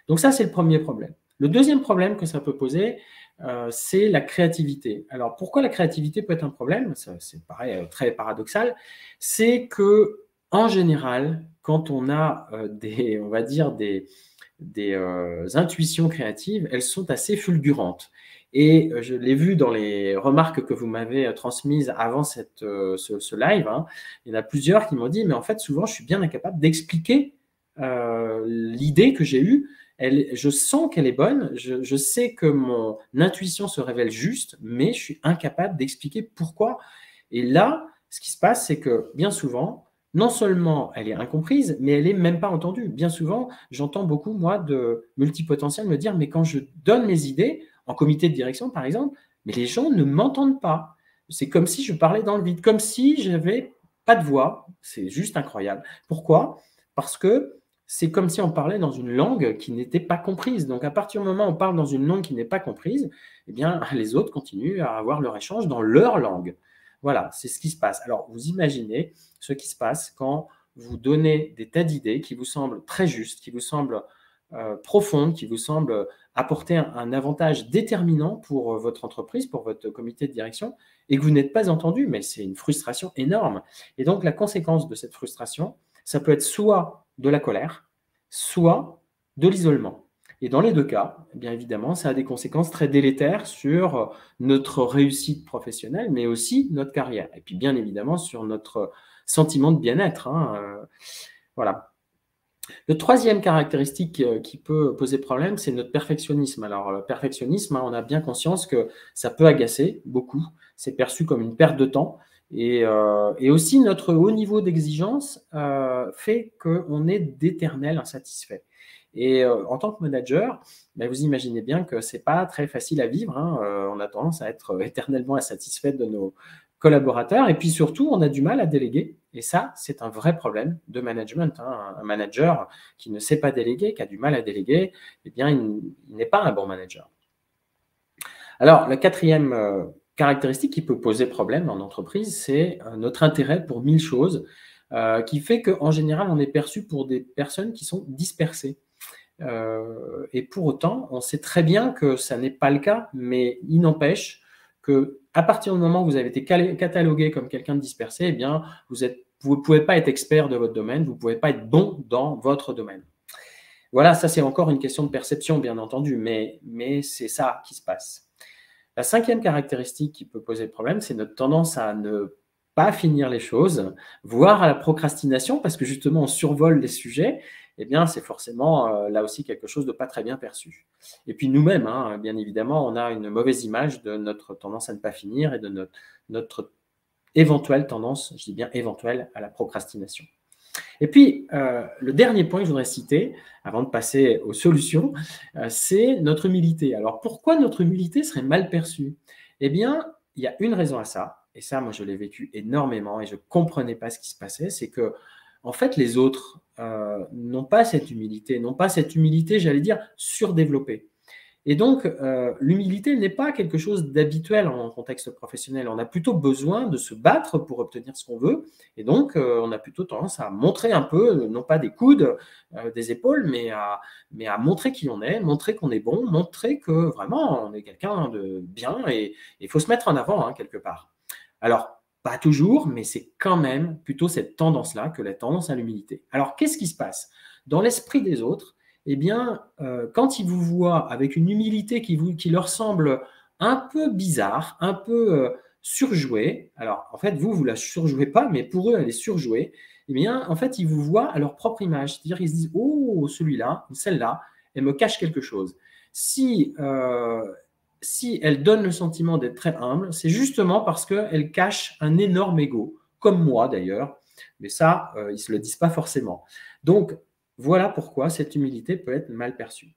Donc ça, c'est le premier problème. Le deuxième problème que ça peut poser, c'est la créativité. Alors, pourquoi la créativité peut être un problème? C'est pareil, très paradoxal. C'est que, en général, quand on a on va dire des intuitions créatives, elles sont assez fulgurantes. Et je l'ai vu dans les remarques que vous m'avez transmises avant ce live, hein. Il y en a plusieurs qui m'ont dit, mais en fait, souvent, je suis bien incapable d'expliquer l'idée que j'ai eue. Je sens qu'elle est bonne, je sais que mon intuition se révèle juste, mais je suis incapable d'expliquer pourquoi. Et là, ce qui se passe, c'est que bien souvent, non seulement elle est incomprise, mais elle n'est même pas entendue. Bien souvent, j'entends beaucoup, moi, de multipotentiels me dire, mais quand je donne mes idées, en comité de direction, par exemple, mais les gens ne m'entendent pas. C'est comme si je parlais dans le vide, comme si je n'avais pas de voix. C'est juste incroyable. Pourquoi? Parce que c'est comme si on parlait dans une langue qui n'était pas comprise. Donc, à partir du moment où on parle dans une langue qui n'est pas comprise, eh bien, les autres continuent à avoir leur échange dans leur langue. Voilà, c'est ce qui se passe. Alors, vous imaginez ce qui se passe quand vous donnez des tas d'idées qui vous semblent très justes, qui vous semblent profondes, qui vous semblent apporter un avantage déterminant pour votre entreprise, pour votre comité de direction, et que vous n'êtes pas entendu, mais c'est une frustration énorme. Et donc, la conséquence de cette frustration, ça peut être soit de la colère, soit de l'isolement. Et dans les deux cas, bien évidemment, ça a des conséquences très délétères sur notre réussite professionnelle, mais aussi notre carrière. Et puis, bien évidemment, sur notre sentiment de bien-être, hein, voilà. Le troisième caractéristique qui peut poser problème, c'est notre perfectionnisme. Alors, le perfectionnisme, hein, on a bien conscience que ça peut agacer beaucoup. C'est perçu comme une perte de temps. Et aussi, notre haut niveau d'exigence fait qu'on est d'éternel insatisfait. Et en tant que manager, ben, vous imaginez bien que ce n'est pas très facile à vivre, hein. On a tendance à être éternellement insatisfait de nos collaborateurs. Et puis surtout, on a du mal à déléguer. Et ça, c'est un vrai problème de management, hein. Un manager qui ne sait pas déléguer, qui a du mal à déléguer, eh bien, il n'est pas un bon manager. Alors, la quatrième caractéristique qui peut poser problème en entreprise, c'est notre intérêt pour 1000 choses, qui fait qu'en général, on est perçu pour des personnes qui sont dispersées. Et pour autant, on sait très bien que ça n'est pas le cas, mais il n'empêche qu'à partir du moment où vous avez été catalogué comme quelqu'un de dispersé, eh bien, vous ne pouvez pas être expert de votre domaine, vous ne pouvez pas être bon dans votre domaine. Voilà, ça c'est encore une question de perception, bien entendu, mais c'est ça qui se passe. La cinquième caractéristique qui peut poser problème, c'est notre tendance à ne pas finir les choses, voire à la procrastination, parce que justement on survole les sujets. Eh bien, c'est forcément là aussi quelque chose de pas très bien perçu. Et puis nous-mêmes, hein, bien évidemment, on a une mauvaise image de notre tendance à ne pas finir et de notre éventuelle tendance, je dis bien éventuelle, à la procrastination. Et puis, le dernier point que je voudrais citer, avant de passer aux solutions, c'est notre humilité. Alors, pourquoi notre humilité serait mal perçue? Eh bien, il y a une raison à ça, et ça, moi, je l'ai vécu énormément et je ne comprenais pas ce qui se passait, c'est que, en fait, les autres n'ont pas cette humilité, j'allais dire, surdéveloppée. Et donc, l'humilité n'est pas quelque chose d'habituel en contexte professionnel. On a plutôt besoin de se battre pour obtenir ce qu'on veut. Et donc, on a plutôt tendance à montrer un peu, non pas des coudes, des épaules, mais à montrer qui on est, montrer qu'on est bon, montrer que vraiment, on est quelqu'un de bien et il faut se mettre en avant, hein, quelque part. Alors, pas toujours, mais c'est quand même plutôt cette tendance-là que la tendance à l'humilité. Alors, qu'est-ce qui se passe? Dans l'esprit des autres, eh bien, quand ils vous voient avec une humilité qui leur semble un peu bizarre, un peu surjouée, alors en fait, vous ne la surjouez pas, mais pour eux, elle est surjouée, eh bien, en fait, ils vous voient à leur propre image. C'est-à-dire qu'ils se disent, oh, celui-là, celle-là, elle me cache quelque chose. Si elle donne le sentiment d'être très humble, c'est justement parce qu'elle cache un énorme ego, comme moi d'ailleurs, mais ça, ils ne se le disent pas forcément. Donc, voilà pourquoi cette humilité peut être mal perçue.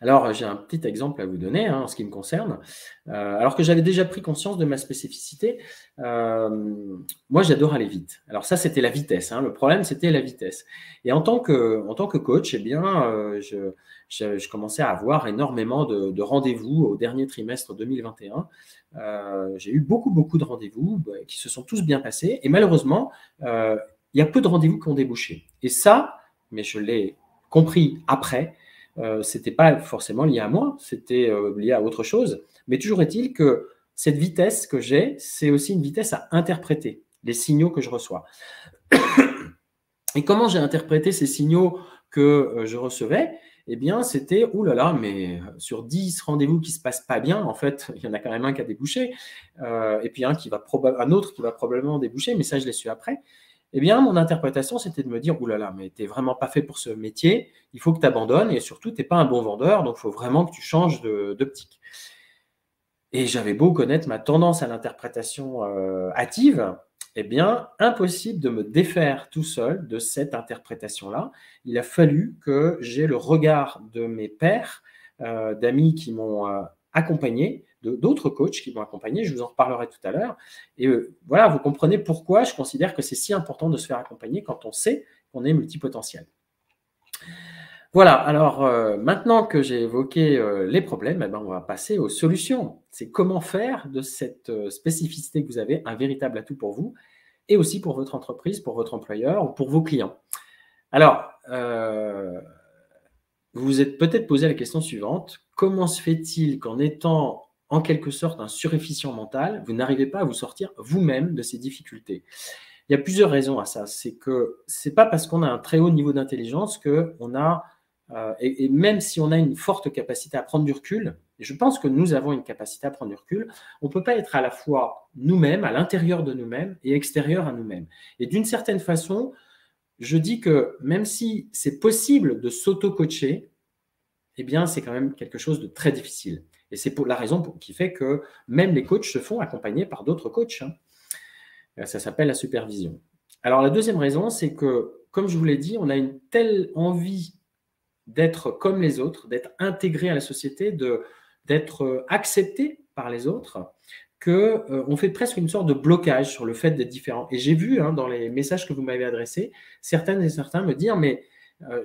Alors, j'ai un petit exemple à vous donner, hein, en ce qui me concerne. Alors que j'avais déjà pris conscience de ma spécificité, moi, j'adore aller vite. Alors ça, c'était la vitesse, hein. Le problème, c'était la vitesse. Et en tant que coach, eh bien, je commençais à avoir énormément de rendez-vous au dernier trimestre 2021. J'ai eu beaucoup de rendez-vous qui se sont tous bien passés. Et malheureusement, il y a peu de rendez-vous qui ont débouché. Et ça, mais je l'ai compris après, c'était pas forcément lié à moi, c'était lié à autre chose. Mais toujours est-il que cette vitesse que j'ai, c'est aussi une vitesse à interpréter les signaux que je reçois. Et comment j'ai interprété ces signaux que je recevais? Eh bien, c'était, ouh là là, mais sur 10 rendez-vous qui se passent pas bien, en fait, il y en a quand même un qui a débouché, et puis un autre qui va probablement déboucher, mais ça, je l'ai su après. Eh bien, mon interprétation, c'était de me dire, ouh là là, mais tu n'es vraiment pas fait pour ce métier, il faut que tu abandonnes, et surtout, tu n'es pas un bon vendeur, donc il faut vraiment que tu changes d'optique. Et j'avais beau connaître ma tendance à l'interprétation hâtive, eh bien, impossible de me défaire tout seul de cette interprétation-là. Il a fallu que j'aie le regard de mes pairs, d'amis qui m'ont accompagné, d'autres coachs qui m'ont accompagné, je vous en reparlerai tout à l'heure. Et voilà, vous comprenez pourquoi je considère que c'est si important de se faire accompagner quand on sait qu'on est multipotentiel. Voilà, alors maintenant que j'ai évoqué les problèmes, eh ben, on va passer aux solutions. C'est comment faire de cette spécificité que vous avez un véritable atout pour vous et aussi pour votre entreprise, pour votre employeur ou pour vos clients. Alors, vous vous êtes peut-être posé la question suivante. Comment se fait-il qu'en étant en quelque sorte un surefficient mental, vous n'arrivez pas à vous sortir vous-même de ces difficultés? Il y a plusieurs raisons à ça. C'est que ce n'est pas parce qu'on a un très haut niveau d'intelligence qu'on a et même si on a une forte capacité à prendre du recul, et je pense que nous avons une capacité à prendre du recul, on ne peut pas être à la fois nous-mêmes, à l'intérieur de nous-mêmes et extérieur à nous-mêmes. Et d'une certaine façon, je dis que même si c'est possible de s'auto-coacher, eh bien, c'est quand même quelque chose de très difficile. Et c'est pour la raison qui fait que même les coachs se font accompagner par d'autres coachs, hein. Ça s'appelle la supervision. Alors, la deuxième raison, c'est que, comme je vous l'ai dit, on a une telle envie d'être comme les autres, d'être intégré à la société, d'être accepté par les autres, qu'on fait presque une sorte de blocage sur le fait d'être différent. Et j'ai vu dans les messages que vous m'avez adressés, certaines et certains me dire, mais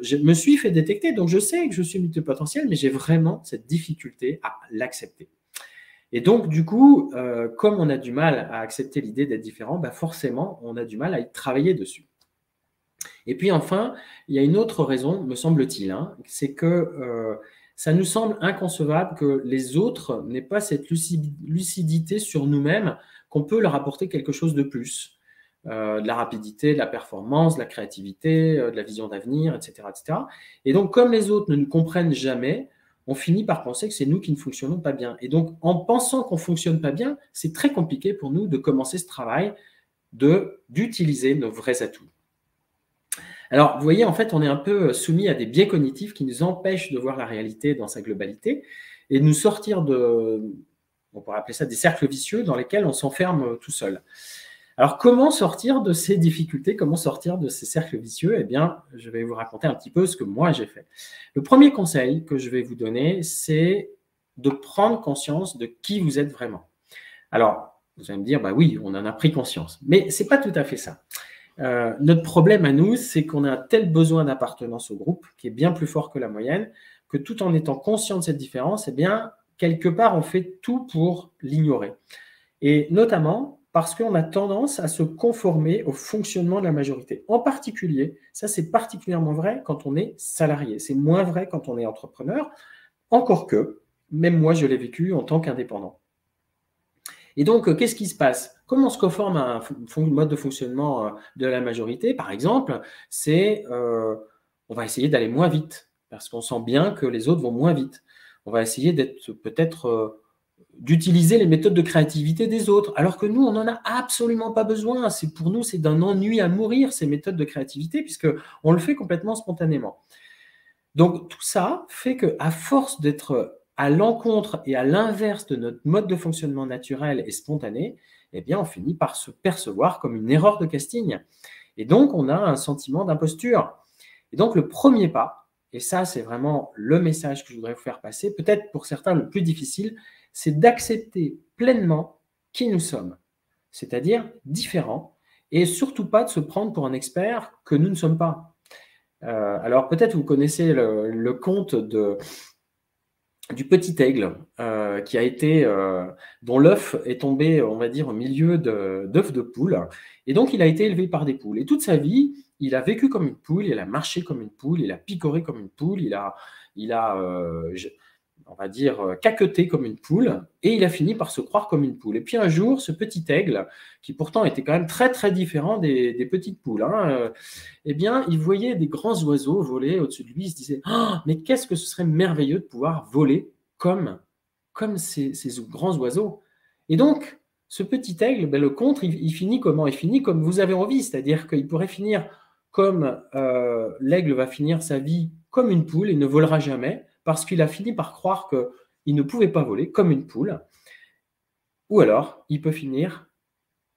je me suis fait détecter, donc je sais que je suis multipotentiel, mais j'ai vraiment cette difficulté à l'accepter. Et donc, du coup, comme on a du mal à accepter l'idée d'être différent, forcément, on a du mal à y travailler dessus. Et puis enfin, il y a une autre raison, me semble-t-il, c'est que ça nous semble inconcevable que les autres n'aient pas cette lucidité sur nous-mêmes, qu'on peut leur apporter quelque chose de plus. De la rapidité, de la performance, de la créativité, de la vision d'avenir, etc., etc. Et donc, comme les autres ne nous comprennent jamais, on finit par penser que c'est nous qui ne fonctionnons pas bien. Et donc, en pensant qu'on ne fonctionne pas bien, c'est très compliqué pour nous de commencer ce travail d'utiliser nos vrais atouts. Alors, vous voyez, en fait, on est un peu soumis à des biais cognitifs qui nous empêchent de voir la réalité dans sa globalité et de nous sortir on pourrait appeler ça des cercles vicieux dans lesquels on s'enferme tout seul. Alors, comment sortir de ces difficultés? Comment sortir de ces cercles vicieux? Eh bien, je vais vous raconter un petit peu ce que moi j'ai fait. Le premier conseil que je vais vous donner, c'est de prendre conscience de qui vous êtes vraiment. Alors, vous allez me dire, oui, on en a pris conscience, mais ce n'est pas tout à fait ça. Notre problème à nous, c'est qu'on a un tel besoin d'appartenance au groupe qui est bien plus fort que la moyenne, que tout en étant conscient de cette différence, eh bien, quelque part, on fait tout pour l'ignorer. Et notamment parce qu'on a tendance à se conformer au fonctionnement de la majorité. En particulier, ça c'est particulièrement vrai quand on est salarié. C'est moins vrai quand on est entrepreneur, encore que, même moi je l'ai vécu en tant qu'indépendant. Et donc, qu'est-ce qui se passe? Comment on se conforme à un mode de fonctionnement de la majorité? Par exemple, c'est on va essayer d'aller moins vite, parce qu'on sent bien que les autres vont moins vite. On va essayer d'être peut-être d'utiliser les méthodes de créativité des autres, alors que nous, on n'en a absolument pas besoin. Pour nous, c'est d'un ennui à mourir, ces méthodes de créativité, puisqu'on le fait complètement spontanément. Donc, tout ça fait qu'à force d'être à l'encontre et à l'inverse de notre mode de fonctionnement naturel et spontané, eh bien, on finit par se percevoir comme une erreur de casting. Et donc, on a un sentiment d'imposture. Et donc, le premier pas, et ça, c'est vraiment le message que je voudrais vous faire passer, peut-être pour certains le plus difficile, c'est d'accepter pleinement qui nous sommes, c'est-à-dire différents, et surtout pas de se prendre pour un expert que nous ne sommes pas. Alors, peut-être vous connaissez le conte du petit aigle qui a été, dont l'œuf est tombé, on va dire, au milieu d'œufs de poule. Et donc, il a été élevé par des poules. Et toute sa vie, il a vécu comme une poule, il a marché comme une poule, il a picoré comme une poule, il a on va dire, caqueté comme une poule, et il a fini par se croire comme une poule. Et puis un jour, ce petit aigle, qui pourtant était quand même très très différent des petites poules, eh bien, il voyait des grands oiseaux voler au-dessus de lui, il se disait « mais qu'est-ce que ce serait merveilleux de pouvoir voler comme ces grands oiseaux !» Et donc, ce petit aigle, le conte, il finit comment? Il finit comme vous avez envie, c'est-à-dire qu'il pourrait finir comme l'aigle va finir sa vie comme une poule et ne volera jamais, parce qu'il a fini par croire qu'il ne pouvait pas voler comme une poule. Ou alors, il peut finir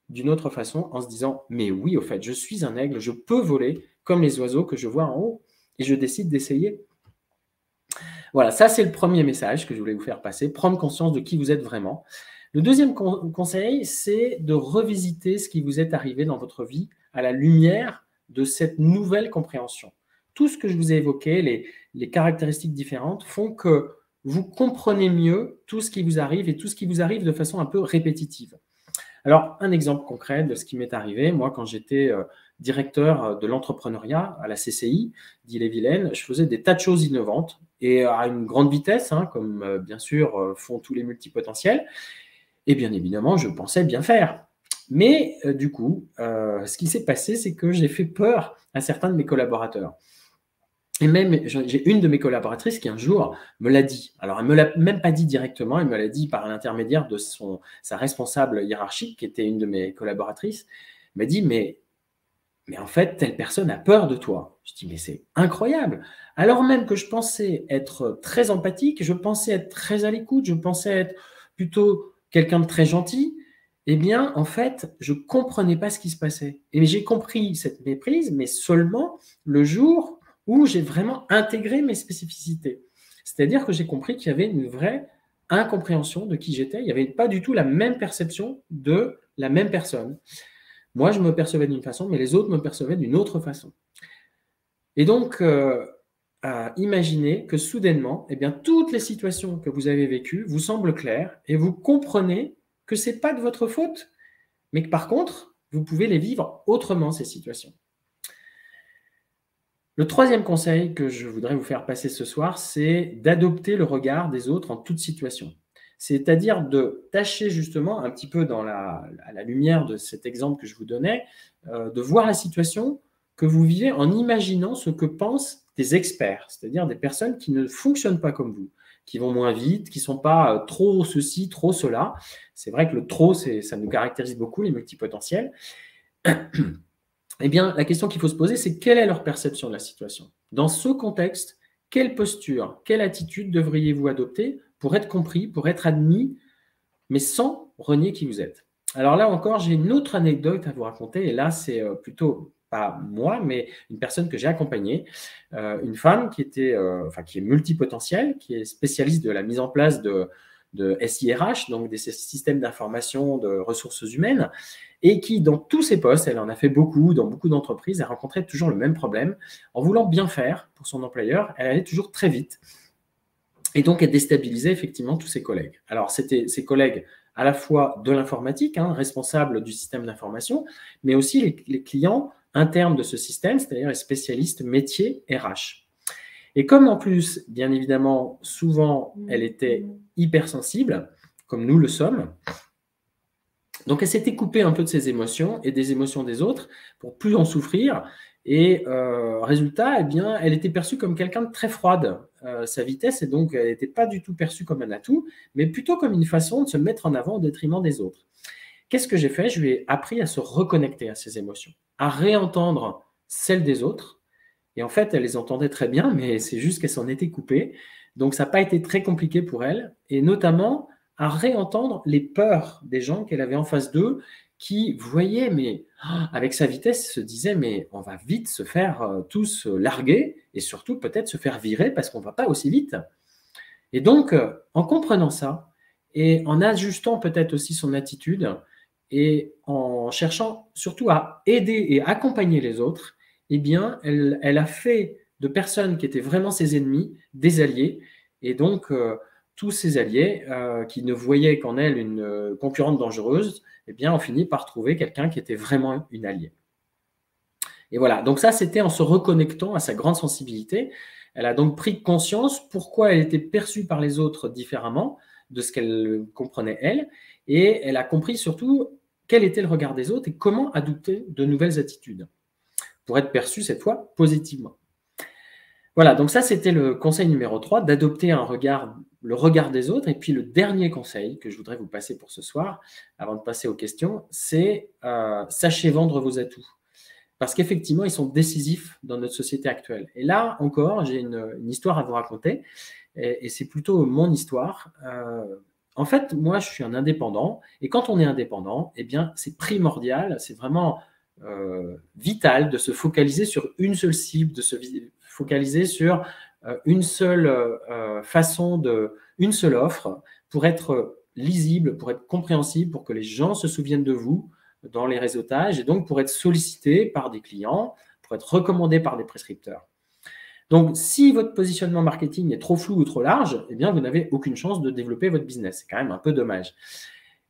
d'une autre façon en se disant « mais oui, au fait, je suis un aigle, je peux voler comme les oiseaux que je vois en haut et je décide d'essayer. » Voilà, ça c'est le premier message que je voulais vous faire passer, prendre conscience de qui vous êtes vraiment. Le deuxième conseil, c'est de revisiter ce qui vous est arrivé dans votre vie à la lumière de cette nouvelle compréhension. Tout ce que je vous ai évoqué, les caractéristiques différentes, font que vous comprenez mieux tout ce qui vous arrive et tout ce qui vous arrive de façon un peu répétitive. Alors, un exemple concret de ce qui m'est arrivé, moi, quand j'étais directeur de l'entrepreneuriat à la CCI d'Ille-et-Vilaine, je faisais des tas de choses innovantes et à une grande vitesse, comme bien sûr font tous les multipotentiels. Et bien évidemment, je pensais bien faire. Mais du coup, ce qui s'est passé, c'est que j'ai fait peur à certains de mes collaborateurs. Et même, j'ai une de mes collaboratrices qui un jour me l'a dit. Alors, elle ne me l'a même pas dit directement, elle me l'a dit par l'intermédiaire de sa responsable hiérarchique, qui était une de mes collaboratrices. Elle m'a dit, mais en fait, telle personne a peur de toi. Je dis, mais c'est incroyable. Alors même que je pensais être très empathique, je pensais être très à l'écoute, je pensais être plutôt quelqu'un de très gentil, eh bien, en fait, je ne comprenais pas ce qui se passait. Et j'ai compris cette méprise, mais seulement le jour où j'ai vraiment intégré mes spécificités. C'est-à-dire que j'ai compris qu'il y avait une vraie incompréhension de qui j'étais. Il n'y avait pas du tout la même perception de la même personne. Moi, je me percevais d'une façon, mais les autres me percevaient d'une autre façon. Et donc, imaginez que soudainement, eh bien, toutes les situations que vous avez vécues vous semblent claires et vous comprenez que ce n'est pas de votre faute, mais que par contre, vous pouvez les vivre autrement, ces situations. Le troisième conseil que je voudrais vous faire passer ce soir, c'est d'adopter le regard des autres en toute situation. C'est-à-dire de tâcher justement, un petit peu à la lumière de cet exemple que je vous donnais, de voir la situation que vous vivez en imaginant ce que pensent des experts, c'est-à-dire des personnes qui ne fonctionnent pas comme vous, qui vont moins vite, qui ne sont pas trop ceci, trop cela. C'est vrai que le trop, ça nous caractérise beaucoup, les multipotentiels. Eh bien, la question qu'il faut se poser, c'est quelle est leur perception de la situation? Dans ce contexte, quelle posture, quelle attitude devriez-vous adopter pour être compris, pour être admis, mais sans renier qui vous êtes? Alors là encore, j'ai une autre anecdote à vous raconter, et là, c'est plutôt pas moi, mais une personne que j'ai accompagnée, une femme qui est multipotentielle, qui est spécialiste de la mise en place de SIRH, donc des systèmes d'information de ressources humaines, et qui, dans tous ses postes, elle en a fait beaucoup, dans beaucoup d'entreprises, elle rencontrait toujours le même problème. En voulant bien faire pour son employeur, elle allait toujours très vite. Et donc, elle déstabilisait effectivement tous ses collègues. Alors, c'était ses collègues à la fois de l'informatique, responsables du système d'information, mais aussi les clients internes de ce système, c'est-à-dire les spécialistes métiers RH. Et comme en plus, bien évidemment, souvent, elle était hypersensible, comme nous le sommes, donc elle s'était coupée un peu de ses émotions et des émotions des autres pour plus en souffrir. Et résultat, eh bien, elle était perçue comme quelqu'un de très froide. Sa vitesse, et donc elle n'était pas du tout perçue comme un atout, mais plutôt comme une façon de se mettre en avant au détriment des autres. Qu'est-ce que j'ai fait? Je lui ai appris à se reconnecter à ses émotions, à réentendre celles des autres. Et en fait, elle les entendait très bien, mais c'est juste qu'elle s'en était coupée. Donc, ça n'a pas été très compliqué pour elle. Et notamment, à réentendre les peurs des gens qu'elle avait en face d'eux, qui voyaient, mais avec sa vitesse, se disaient, mais on va vite se faire tous larguer, et surtout peut-être se faire virer parce qu'on ne va pas aussi vite. Et donc, en comprenant ça, et en ajustant peut-être aussi son attitude, et en cherchant surtout à aider et accompagner les autres, eh bien, elle a fait de personnes qui étaient vraiment ses ennemis des alliés. Et donc, tous ces alliés qui ne voyaient qu'en elle une concurrente dangereuse, eh bien, ont fini par trouver quelqu'un qui était vraiment une alliée. Et voilà, donc ça, c'était en se reconnectant à sa grande sensibilité. Elle a donc pris conscience pourquoi elle était perçue par les autres différemment de ce qu'elle comprenait elle, et elle a compris surtout quel était le regard des autres et comment adopter de nouvelles attitudes pour être perçue cette fois positivement. Voilà, donc ça c'était le conseil numéro 3, d'adopter le regard des autres. Et puis le dernier conseil que je voudrais vous passer pour ce soir, avant de passer aux questions, c'est sachez vendre vos atouts. Parce qu'effectivement, ils sont décisifs dans notre société actuelle. Et là encore, j'ai une histoire à vous raconter, et c'est plutôt mon histoire. En fait, moi, je suis un indépendant, et quand on est indépendant, eh bien, c'est primordial, c'est vraiment vital de se focaliser sur une seule cible, de se focaliser sur une seule une seule offre, pour être lisible, pour être compréhensible, pour que les gens se souviennent de vous dans les réseautages, et donc pour être sollicité par des clients, pour être recommandé par des prescripteurs. Donc, si votre positionnement marketing est trop flou ou trop large, eh bien, vous n'avez aucune chance de développer votre business. C'est quand même un peu dommage.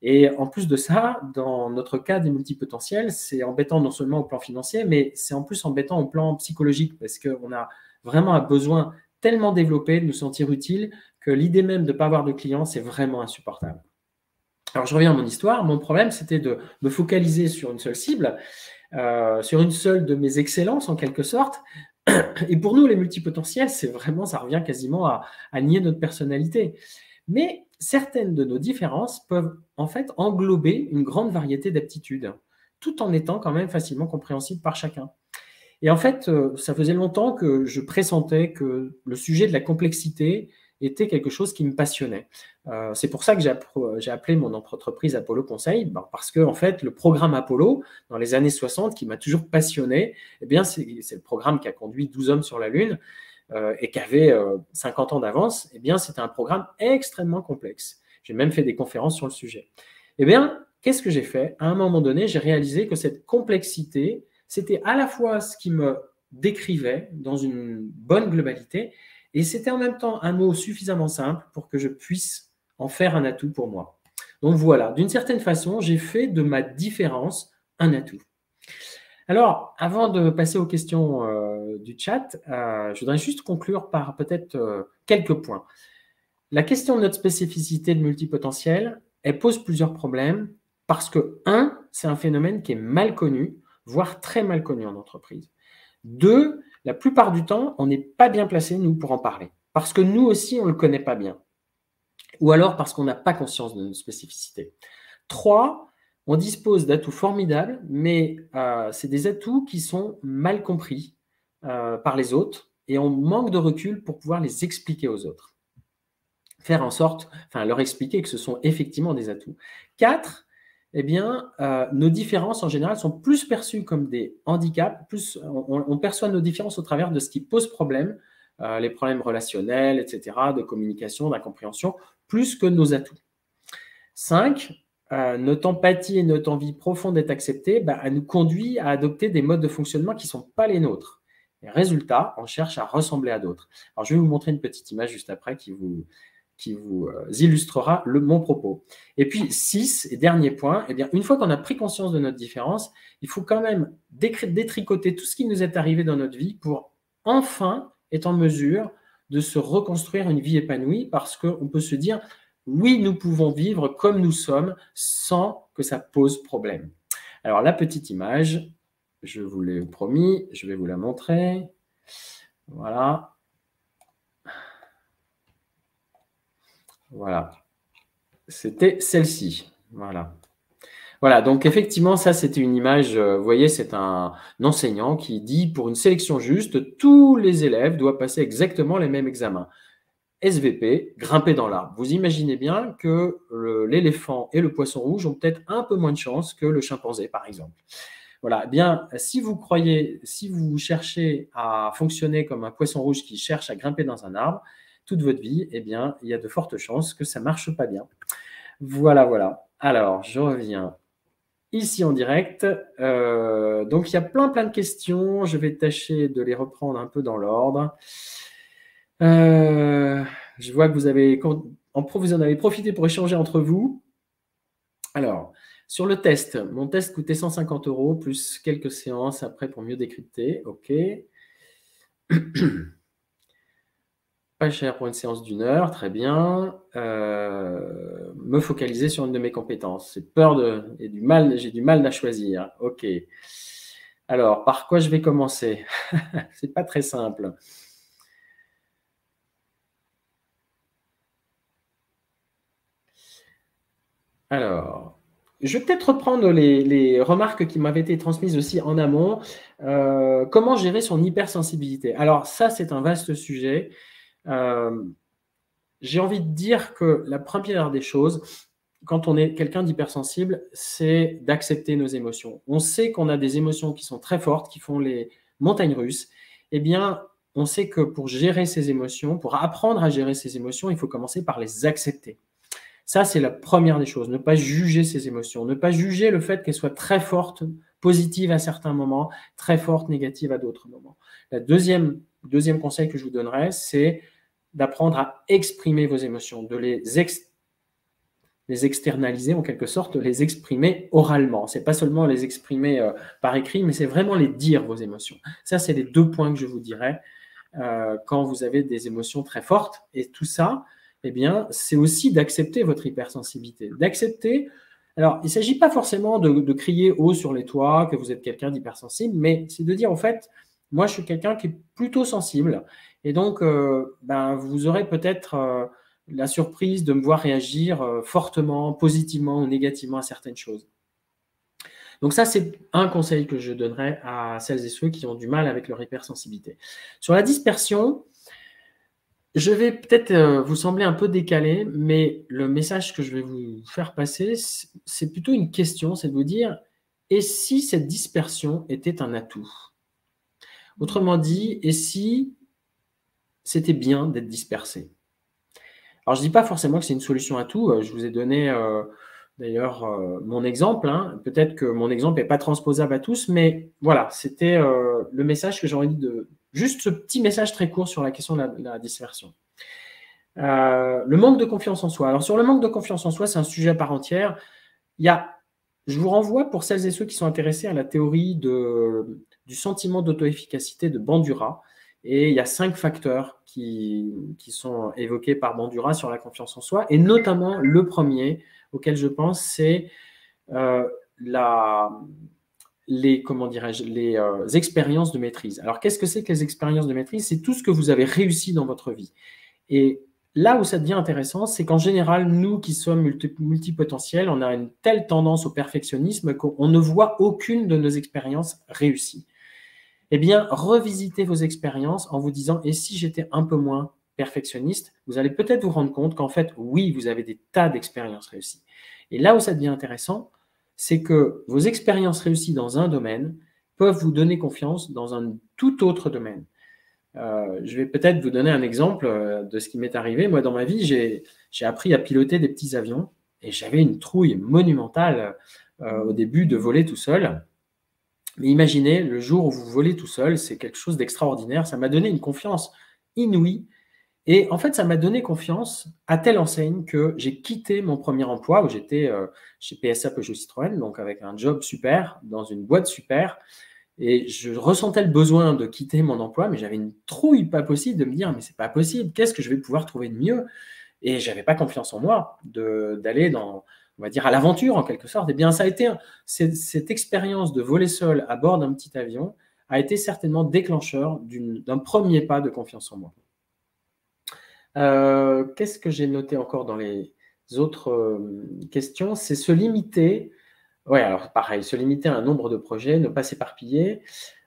Et en plus de ça, dans notre cas des multipotentiels, c'est embêtant non seulement au plan financier, mais c'est en plus embêtant au plan psychologique, parce qu'on a vraiment un besoin tellement développé de nous sentir utile que l'idée même de ne pas avoir de clients, c'est vraiment insupportable. Alors, je reviens à mon histoire. Mon problème, c'était de me focaliser sur une seule cible, sur une seule de mes excellences, en quelque sorte. Et pour nous, les multipotentiels, c'est vraiment, ça revient quasiment à nier notre personnalité. Mais certaines de nos différences peuvent en fait englober une grande variété d'aptitudes, tout en étant quand même facilement compréhensibles par chacun. Et en fait, ça faisait longtemps que je pressentais que le sujet de la complexité était quelque chose qui me passionnait. C'est pour ça que j'ai appelé mon entreprise Apollo Conseil, parce que en fait, le programme Apollo, dans les années 60, qui m'a toujours passionné, eh bien, c'est le programme qui a conduit 12 hommes sur la Lune et qui avait 50 ans d'avance. Eh bien, c'était un programme extrêmement complexe. J'ai même fait des conférences sur le sujet. Eh bien, qu'est-ce que j'ai fait? À un moment donné, j'ai réalisé que cette complexité, c'était à la fois ce qui me décrivait dans une bonne globalité, et c'était en même temps un mot suffisamment simple pour que je puisse en faire un atout pour moi. Donc voilà, d'une certaine façon, j'ai fait de ma différence un atout. Alors, avant de passer aux questions du chat, je voudrais juste conclure par peut-être quelques points. La question de notre spécificité de multipotentiel, elle pose plusieurs problèmes parce que, un, c'est un phénomène qui est mal connu, voire très mal connu en entreprise. Deux, la plupart du temps, on n'est pas bien placé, nous, pour en parler. Parce que nous aussi, on ne le connaît pas bien. Ou alors parce qu'on n'a pas conscience de notre spécificité. Trois, on dispose d'atouts formidables, mais c'est des atouts qui sont mal compris par les autres et on manque de recul pour pouvoir les expliquer aux autres. Faire en sorte, enfin leur expliquer que ce sont effectivement des atouts. Quatre, eh bien, nos différences en général sont plus perçues comme des handicaps, plus on perçoit nos différences au travers de ce qui pose problème, les problèmes relationnels, etc., de communication, d'incompréhension, plus que nos atouts. 5, notre empathie et notre envie profonde d'être accepté, elle nous conduit à adopter des modes de fonctionnement qui ne sont pas les nôtres. Et résultat, on cherche à ressembler à d'autres. Alors, je vais vous montrer une petite image juste après qui vous illustrera mon propos. Et puis, 6, et dernier point, eh bien, une fois qu'on a pris conscience de notre différence, il faut quand même détricoter tout ce qui nous est arrivé dans notre vie pour enfin être en mesure de se reconstruire une vie épanouie parce qu'on peut se dire, oui, nous pouvons vivre comme nous sommes sans que ça pose problème. Alors, la petite image, je vous l'ai promis, je vais vous la montrer. Voilà. Voilà. C'était celle-ci. Voilà. Voilà, donc effectivement, ça, c'était une image, vous voyez, c'est un enseignant qui dit, pour une sélection juste, tous les élèves doivent passer exactement les mêmes examens. SVP, grimper dans l'arbre. Vous imaginez bien que l'éléphant et le poisson rouge ont peut-être un peu moins de chance que le chimpanzé, par exemple. Voilà, eh bien, si vous cherchez à fonctionner comme un poisson rouge qui cherche à grimper dans un arbre, toute votre vie, eh bien, il y a de fortes chances que ça ne marche pas bien. Voilà, voilà. Alors, je reviens ici en direct. Donc, il y a plein de questions. Je vais tâcher de les reprendre un peu dans l'ordre. Je vois que vous en avez profité pour échanger entre vous. Alors, sur le test, mon test coûtait 150 € plus quelques séances après pour mieux décrypter. OK. Pas cher pour une séance d'1 heure, très bien. Me focaliser sur une de mes compétences. J'ai du mal à choisir. OK. Alors, par quoi je vais commencer? C'est pas très simple. Alors, je vais peut-être reprendre les remarques qui m'avaient été transmises aussi en amont. Comment gérer son hypersensibilité? Alors ça, c'est un vaste sujet. J'ai envie de dire que la première des choses, quand on est quelqu'un d'hypersensible, c'est d'accepter nos émotions. On sait qu'on a des émotions qui sont très fortes, qui font les montagnes russes. Eh bien, on sait que pour gérer ces émotions, pour apprendre à gérer ces émotions, il faut commencer par les accepter. Ça, c'est la première des choses. Ne pas juger ses émotions, ne pas juger le fait qu'elles soient très fortes, positives à certains moments, très fortes, négatives à d'autres moments. Le deuxième conseil que je vous donnerais, c'est d'apprendre à exprimer vos émotions, de les externaliser en quelque sorte, les exprimer oralement. Ce n'est pas seulement les exprimer par écrit, mais c'est vraiment les dire, vos émotions. Ça, c'est les 2 points que je vous dirais quand vous avez des émotions très fortes. Et tout ça, eh bien, c'est aussi d'accepter votre hypersensibilité. D'accepter, alors, il ne s'agit pas forcément de crier haut sur les toits que vous êtes quelqu'un d'hypersensible, mais c'est de dire, en fait, moi, je suis quelqu'un qui est plutôt sensible. Et donc, vous aurez peut-être la surprise de me voir réagir fortement, positivement ou négativement à certaines choses. Donc ça, c'est un conseil que je donnerais à celles et ceux qui ont du mal avec leur hypersensibilité. Sur la dispersion, Je vais peut-être vous sembler un peu décalé, mais le message que je vais vous faire passer, c'est plutôt une question, c'est de vous dire, et si cette dispersion était un atout? Autrement dit, et si c'était bien d'être dispersé? Alors, je ne dis pas forcément que c'est une solution à tout. Je vous ai donné d'ailleurs mon exemple. Hein. Peut-être que mon exemple n'est pas transposable à tous, mais voilà, c'était le message que j'ai envie de... Juste ce petit message très court sur la question de la dispersion. Le manque de confiance en soi. Alors, sur le manque de confiance en soi, c'est un sujet à part entière. Je vous renvoie, pour celles et ceux qui sont intéressés, à la théorie du sentiment d'auto-efficacité de Bandura. Et il y a 5 facteurs qui sont évoqués par Bandura sur la confiance en soi. Et notamment, le premier auquel je pense, c'est les expériences de maîtrise. Alors, qu'est-ce que c'est que les expériences de maîtrise? C'est tout ce que vous avez réussi dans votre vie. Et là où ça devient intéressant, c'est qu'en général, nous qui sommes multipotentiels, on a une telle tendance au perfectionnisme qu'on ne voit aucune de nos expériences réussies. Eh bien, revisitez vos expériences en vous disant « et si j'étais un peu moins perfectionniste ?» Vous allez peut-être vous rendre compte qu'en fait, oui, vous avez des tas d'expériences réussies. Et là où ça devient intéressant, c'est que vos expériences réussies dans un domaine peuvent vous donner confiance dans un tout autre domaine. Je vais peut-être vous donner un exemple de ce qui m'est arrivé. Moi, dans ma vie, j'ai appris à piloter des petits avions et j'avais une trouille monumentale au début de voler tout seul. Mais imaginez, le jour où vous volez tout seul, c'est quelque chose d'extraordinaire. Ça m'a donné une confiance inouïe. Et en fait, ça m'a donné confiance à telle enseigne que j'ai quitté mon premier emploi où j'étais chez PSA Peugeot Citroën, donc avec un job super, dans une boîte super. Et je ressentais le besoin de quitter mon emploi, mais j'avais une trouille pas possible de me dire, mais c'est pas possible, qu'est-ce que je vais pouvoir trouver de mieux? Et j'avais pas confiance en moi d'aller dans, on va dire, à l'aventure en quelque sorte. Eh bien, ça a été cette expérience de voler seul à bord d'un petit avion a été certainement déclencheur d'un premier pas de confiance en moi. Qu'est-ce que j'ai noté encore dans les autres questions? C'est se limiter. Oui, alors pareil, se limiter à un nombre de projets, ne pas s'éparpiller.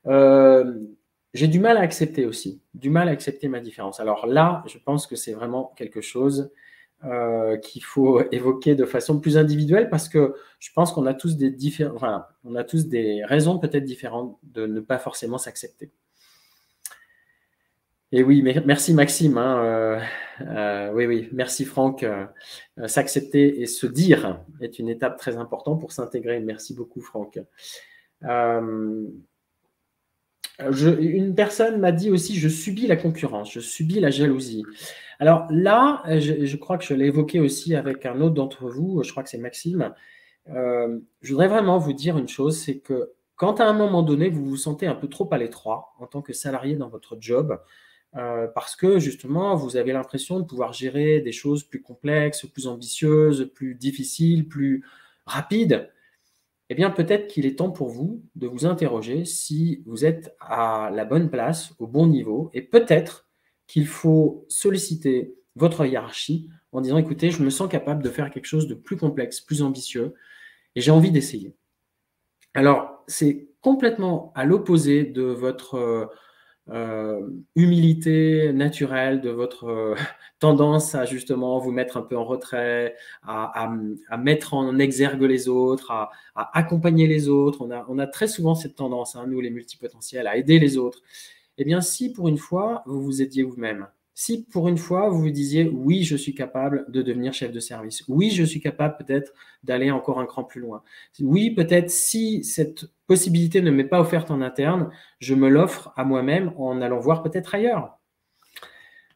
J'ai du mal à accepter aussi, du mal à accepter ma différence. Alors là, je pense que c'est vraiment quelque chose qu'il faut évoquer de façon plus individuelle parce que je pense qu'on a tous on a tous des raisons peut-être différentes de ne pas forcément s'accepter. Et oui, merci Maxime. Hein, oui, merci Franck. S'accepter et se dire est une étape très importante pour s'intégrer. Merci beaucoup Franck. Une personne m'a dit aussi, je subis la concurrence, je subis la jalousie. Alors là, je crois que je l'ai évoqué aussi avec un autre d'entre vous, je crois que c'est Maxime. Je voudrais vraiment vous dire une chose, c'est que quand à un moment donné, vous vous sentez un peu trop à l'étroit en tant que salarié dans votre job, parce que justement, vous avez l'impression de pouvoir gérer des choses plus complexes, plus ambitieuses, plus difficiles, plus rapides, eh bien, peut-être qu'il est temps pour vous de vous interroger si vous êtes à la bonne place, au bon niveau, et peut-être qu'il faut solliciter votre hiérarchie en disant, écoutez, je me sens capable de faire quelque chose de plus complexe, plus ambitieux, et j'ai envie d'essayer. Alors, c'est complètement à l'opposé de votre humilité naturelle, de votre tendance à justement vous mettre un peu en retrait, à mettre en exergue les autres, à accompagner les autres. On a très souvent cette tendance, hein, nous les multipotentiels, à aider les autres. Eh bien, si pour une fois, vous vous aidiez vous-même, si pour une fois, vous vous disiez « oui, je suis capable de devenir chef de service. Oui, je suis capable peut-être d'aller encore un cran plus loin. Oui, peut-être si cette possibilité ne m'est pas offerte en interne, je me l'offre à moi-même en allant voir peut-être ailleurs. »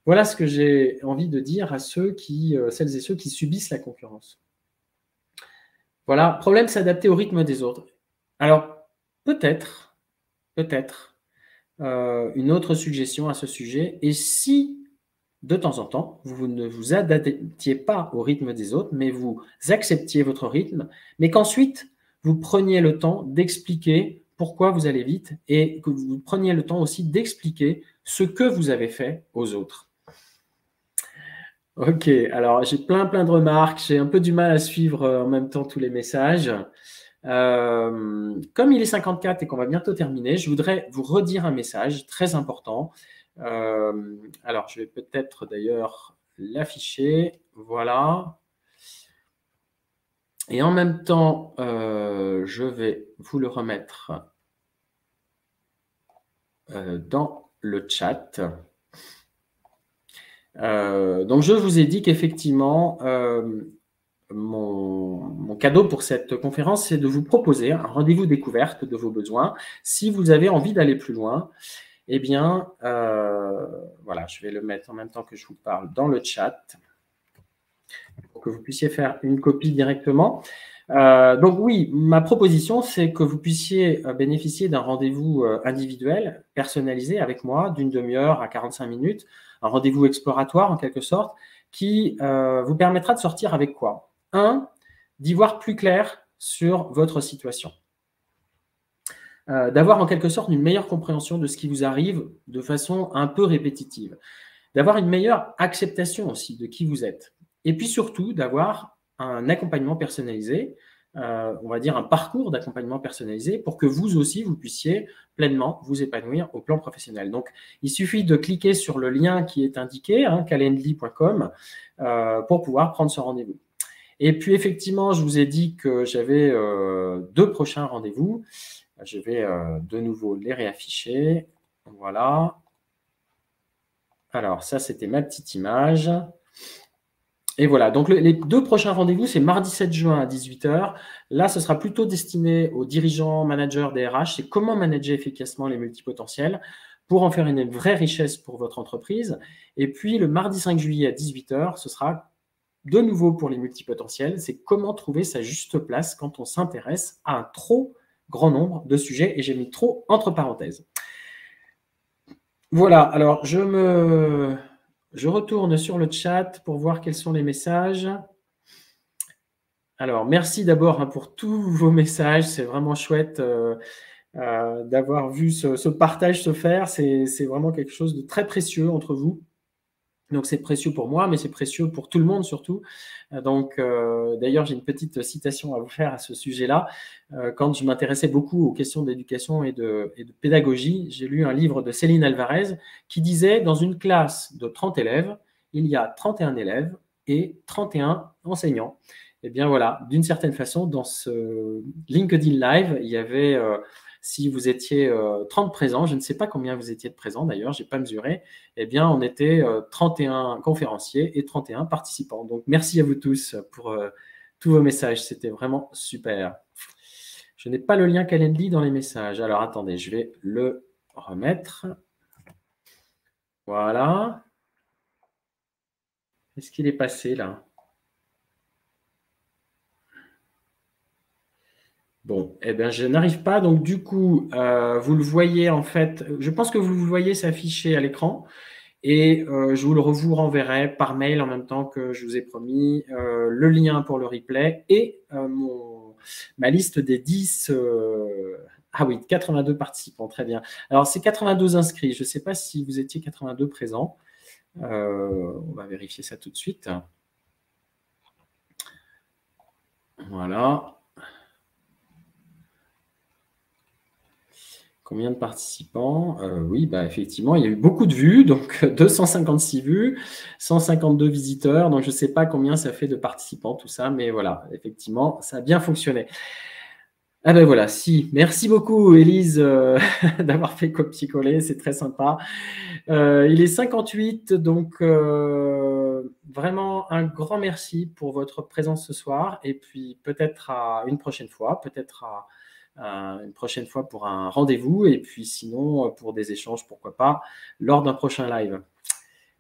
Voilà ce que j'ai envie de dire à celles et ceux qui subissent la concurrence. Voilà, problème s'adapter au rythme des autres. Alors, peut-être, une autre suggestion à ce sujet, et si de temps en temps, vous ne vous adaptiez pas au rythme des autres, mais vous acceptiez votre rythme, mais qu'ensuite, vous preniez le temps d'expliquer pourquoi vous allez vite et que vous preniez le temps aussi d'expliquer ce que vous avez fait aux autres. Ok, alors j'ai plein de remarques, j'ai un peu du mal à suivre en même temps tous les messages. Comme il est 54 et qu'on va bientôt terminer, je voudrais vous redire un message très important. Alors, je vais peut-être d'ailleurs l'afficher. Voilà. Et en même temps, je vais vous le remettre dans le chat. Donc, je vous ai dit qu'effectivement, mon cadeau pour cette conférence, c'est de vous proposer un rendez-vous découverte de vos besoins. Si vous avez envie d'aller plus loin, eh bien, voilà, je vais le mettre en même temps que je vous parle dans le chat pour que vous puissiez faire une copie directement. Donc oui, ma proposition, c'est que vous puissiez bénéficier d'un rendez-vous individuel, personnalisé avec moi, d'une demi-heure à 45 minutes, un rendez-vous exploratoire en quelque sorte, qui vous permettra de sortir avec quoi? D'y voir plus clair sur votre situation. D'avoir en quelque sorte une meilleure compréhension de ce qui vous arrive de façon un peu répétitive. D'avoir une meilleure acceptation aussi de qui vous êtes. Et puis surtout, d'avoir un accompagnement personnalisé, on va dire un parcours d'accompagnement personnalisé pour que vous aussi, vous puissiez pleinement vous épanouir au plan professionnel. Donc, il suffit de cliquer sur le lien qui est indiqué, calendly.com, pour pouvoir prendre ce rendez-vous. Et puis, effectivement, je vous ai dit que j'avais 2 prochains rendez-vous. Je vais de nouveau les réafficher. Voilà. Alors, ça, c'était ma petite image. Et voilà, donc les 2 prochains rendez-vous, c'est mardi 7 juin à 18 h. Là, ce sera plutôt destiné aux dirigeants, managers, DRH. C'est comment manager efficacement les multipotentiels pour en faire une vraie richesse pour votre entreprise. Et puis, le mardi 5 juillet à 18 h, ce sera de nouveau pour les multipotentiels. C'est comment trouver sa juste place quand on s'intéresse à un trop grand nombre de sujets. Et j'ai mis trop entre parenthèses. Voilà, alors je retourne sur le chat pour voir quels sont les messages. Alors, merci d'abord pour tous vos messages. C'est vraiment chouette d'avoir vu ce partage se faire. C'est vraiment quelque chose de très précieux entre vous. Donc, c'est précieux pour moi, mais c'est précieux pour tout le monde surtout. Donc, d'ailleurs, j'ai une petite citation à vous faire à ce sujet-là. Quand je m'intéressais beaucoup aux questions d'éducation et de pédagogie, j'ai lu un livre de Céline Alvarez qui disait « Dans une classe de 30 élèves, il y a 31 élèves et 31 enseignants ». Eh bien voilà, d'une certaine façon, dans ce LinkedIn Live, il y avait, si vous étiez 30 présents, je ne sais pas combien vous étiez de présents d'ailleurs, je n'ai pas mesuré, eh bien on était 31 conférenciers et 31 participants. Donc merci à vous tous pour tous vos messages, c'était vraiment super. Je n'ai pas le lien Calendly dans les messages. Alors attendez, je vais le remettre. Voilà. Est-ce qu'il est passé là ? Bon, eh bien, je n'arrive pas. Donc, du coup, vous le voyez en fait. Je pense que vous le voyez s'afficher à l'écran. Et je vous le renverrai par mail en même temps que je vous ai promis le lien pour le replay et ma liste des 10. Ah oui, 82 participants, très bien. Alors, c'est 82 inscrits. Je ne sais pas si vous étiez 82 présents. On va vérifier ça tout de suite. Voilà. Combien de participants? Oui, bah, effectivement, il y a eu beaucoup de vues, donc 256 vues, 152 visiteurs. Donc, je ne sais pas combien ça fait de participants, tout ça, mais voilà, effectivement, ça a bien fonctionné. Ah ben voilà, si. Merci beaucoup, Élise, d'avoir fait copier-coller, c'est très sympa. Il est 58, donc vraiment un grand merci pour votre présence ce soir, et puis peut-être à une prochaine fois, peut-être à une prochaine fois pour un rendez-vous, et puis sinon pour des échanges, pourquoi pas, lors d'un prochain live.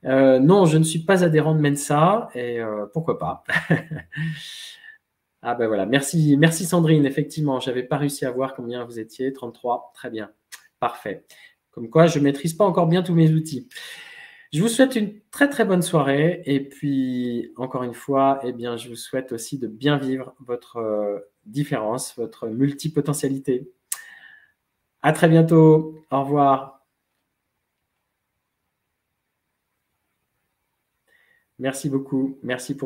Non, je ne suis pas adhérent de Mensa, et pourquoi pas. Ah ben voilà, merci Sandrine, effectivement, je n'avais pas réussi à voir combien vous étiez, 33, très bien, parfait. Comme quoi, je ne maîtrise pas encore bien tous mes outils. Je vous souhaite une très très bonne soirée, et puis encore une fois, eh bien, je vous souhaite aussi de bien vivre votre différence, votre multipotentialité. À très bientôt, au revoir. Merci beaucoup, merci pour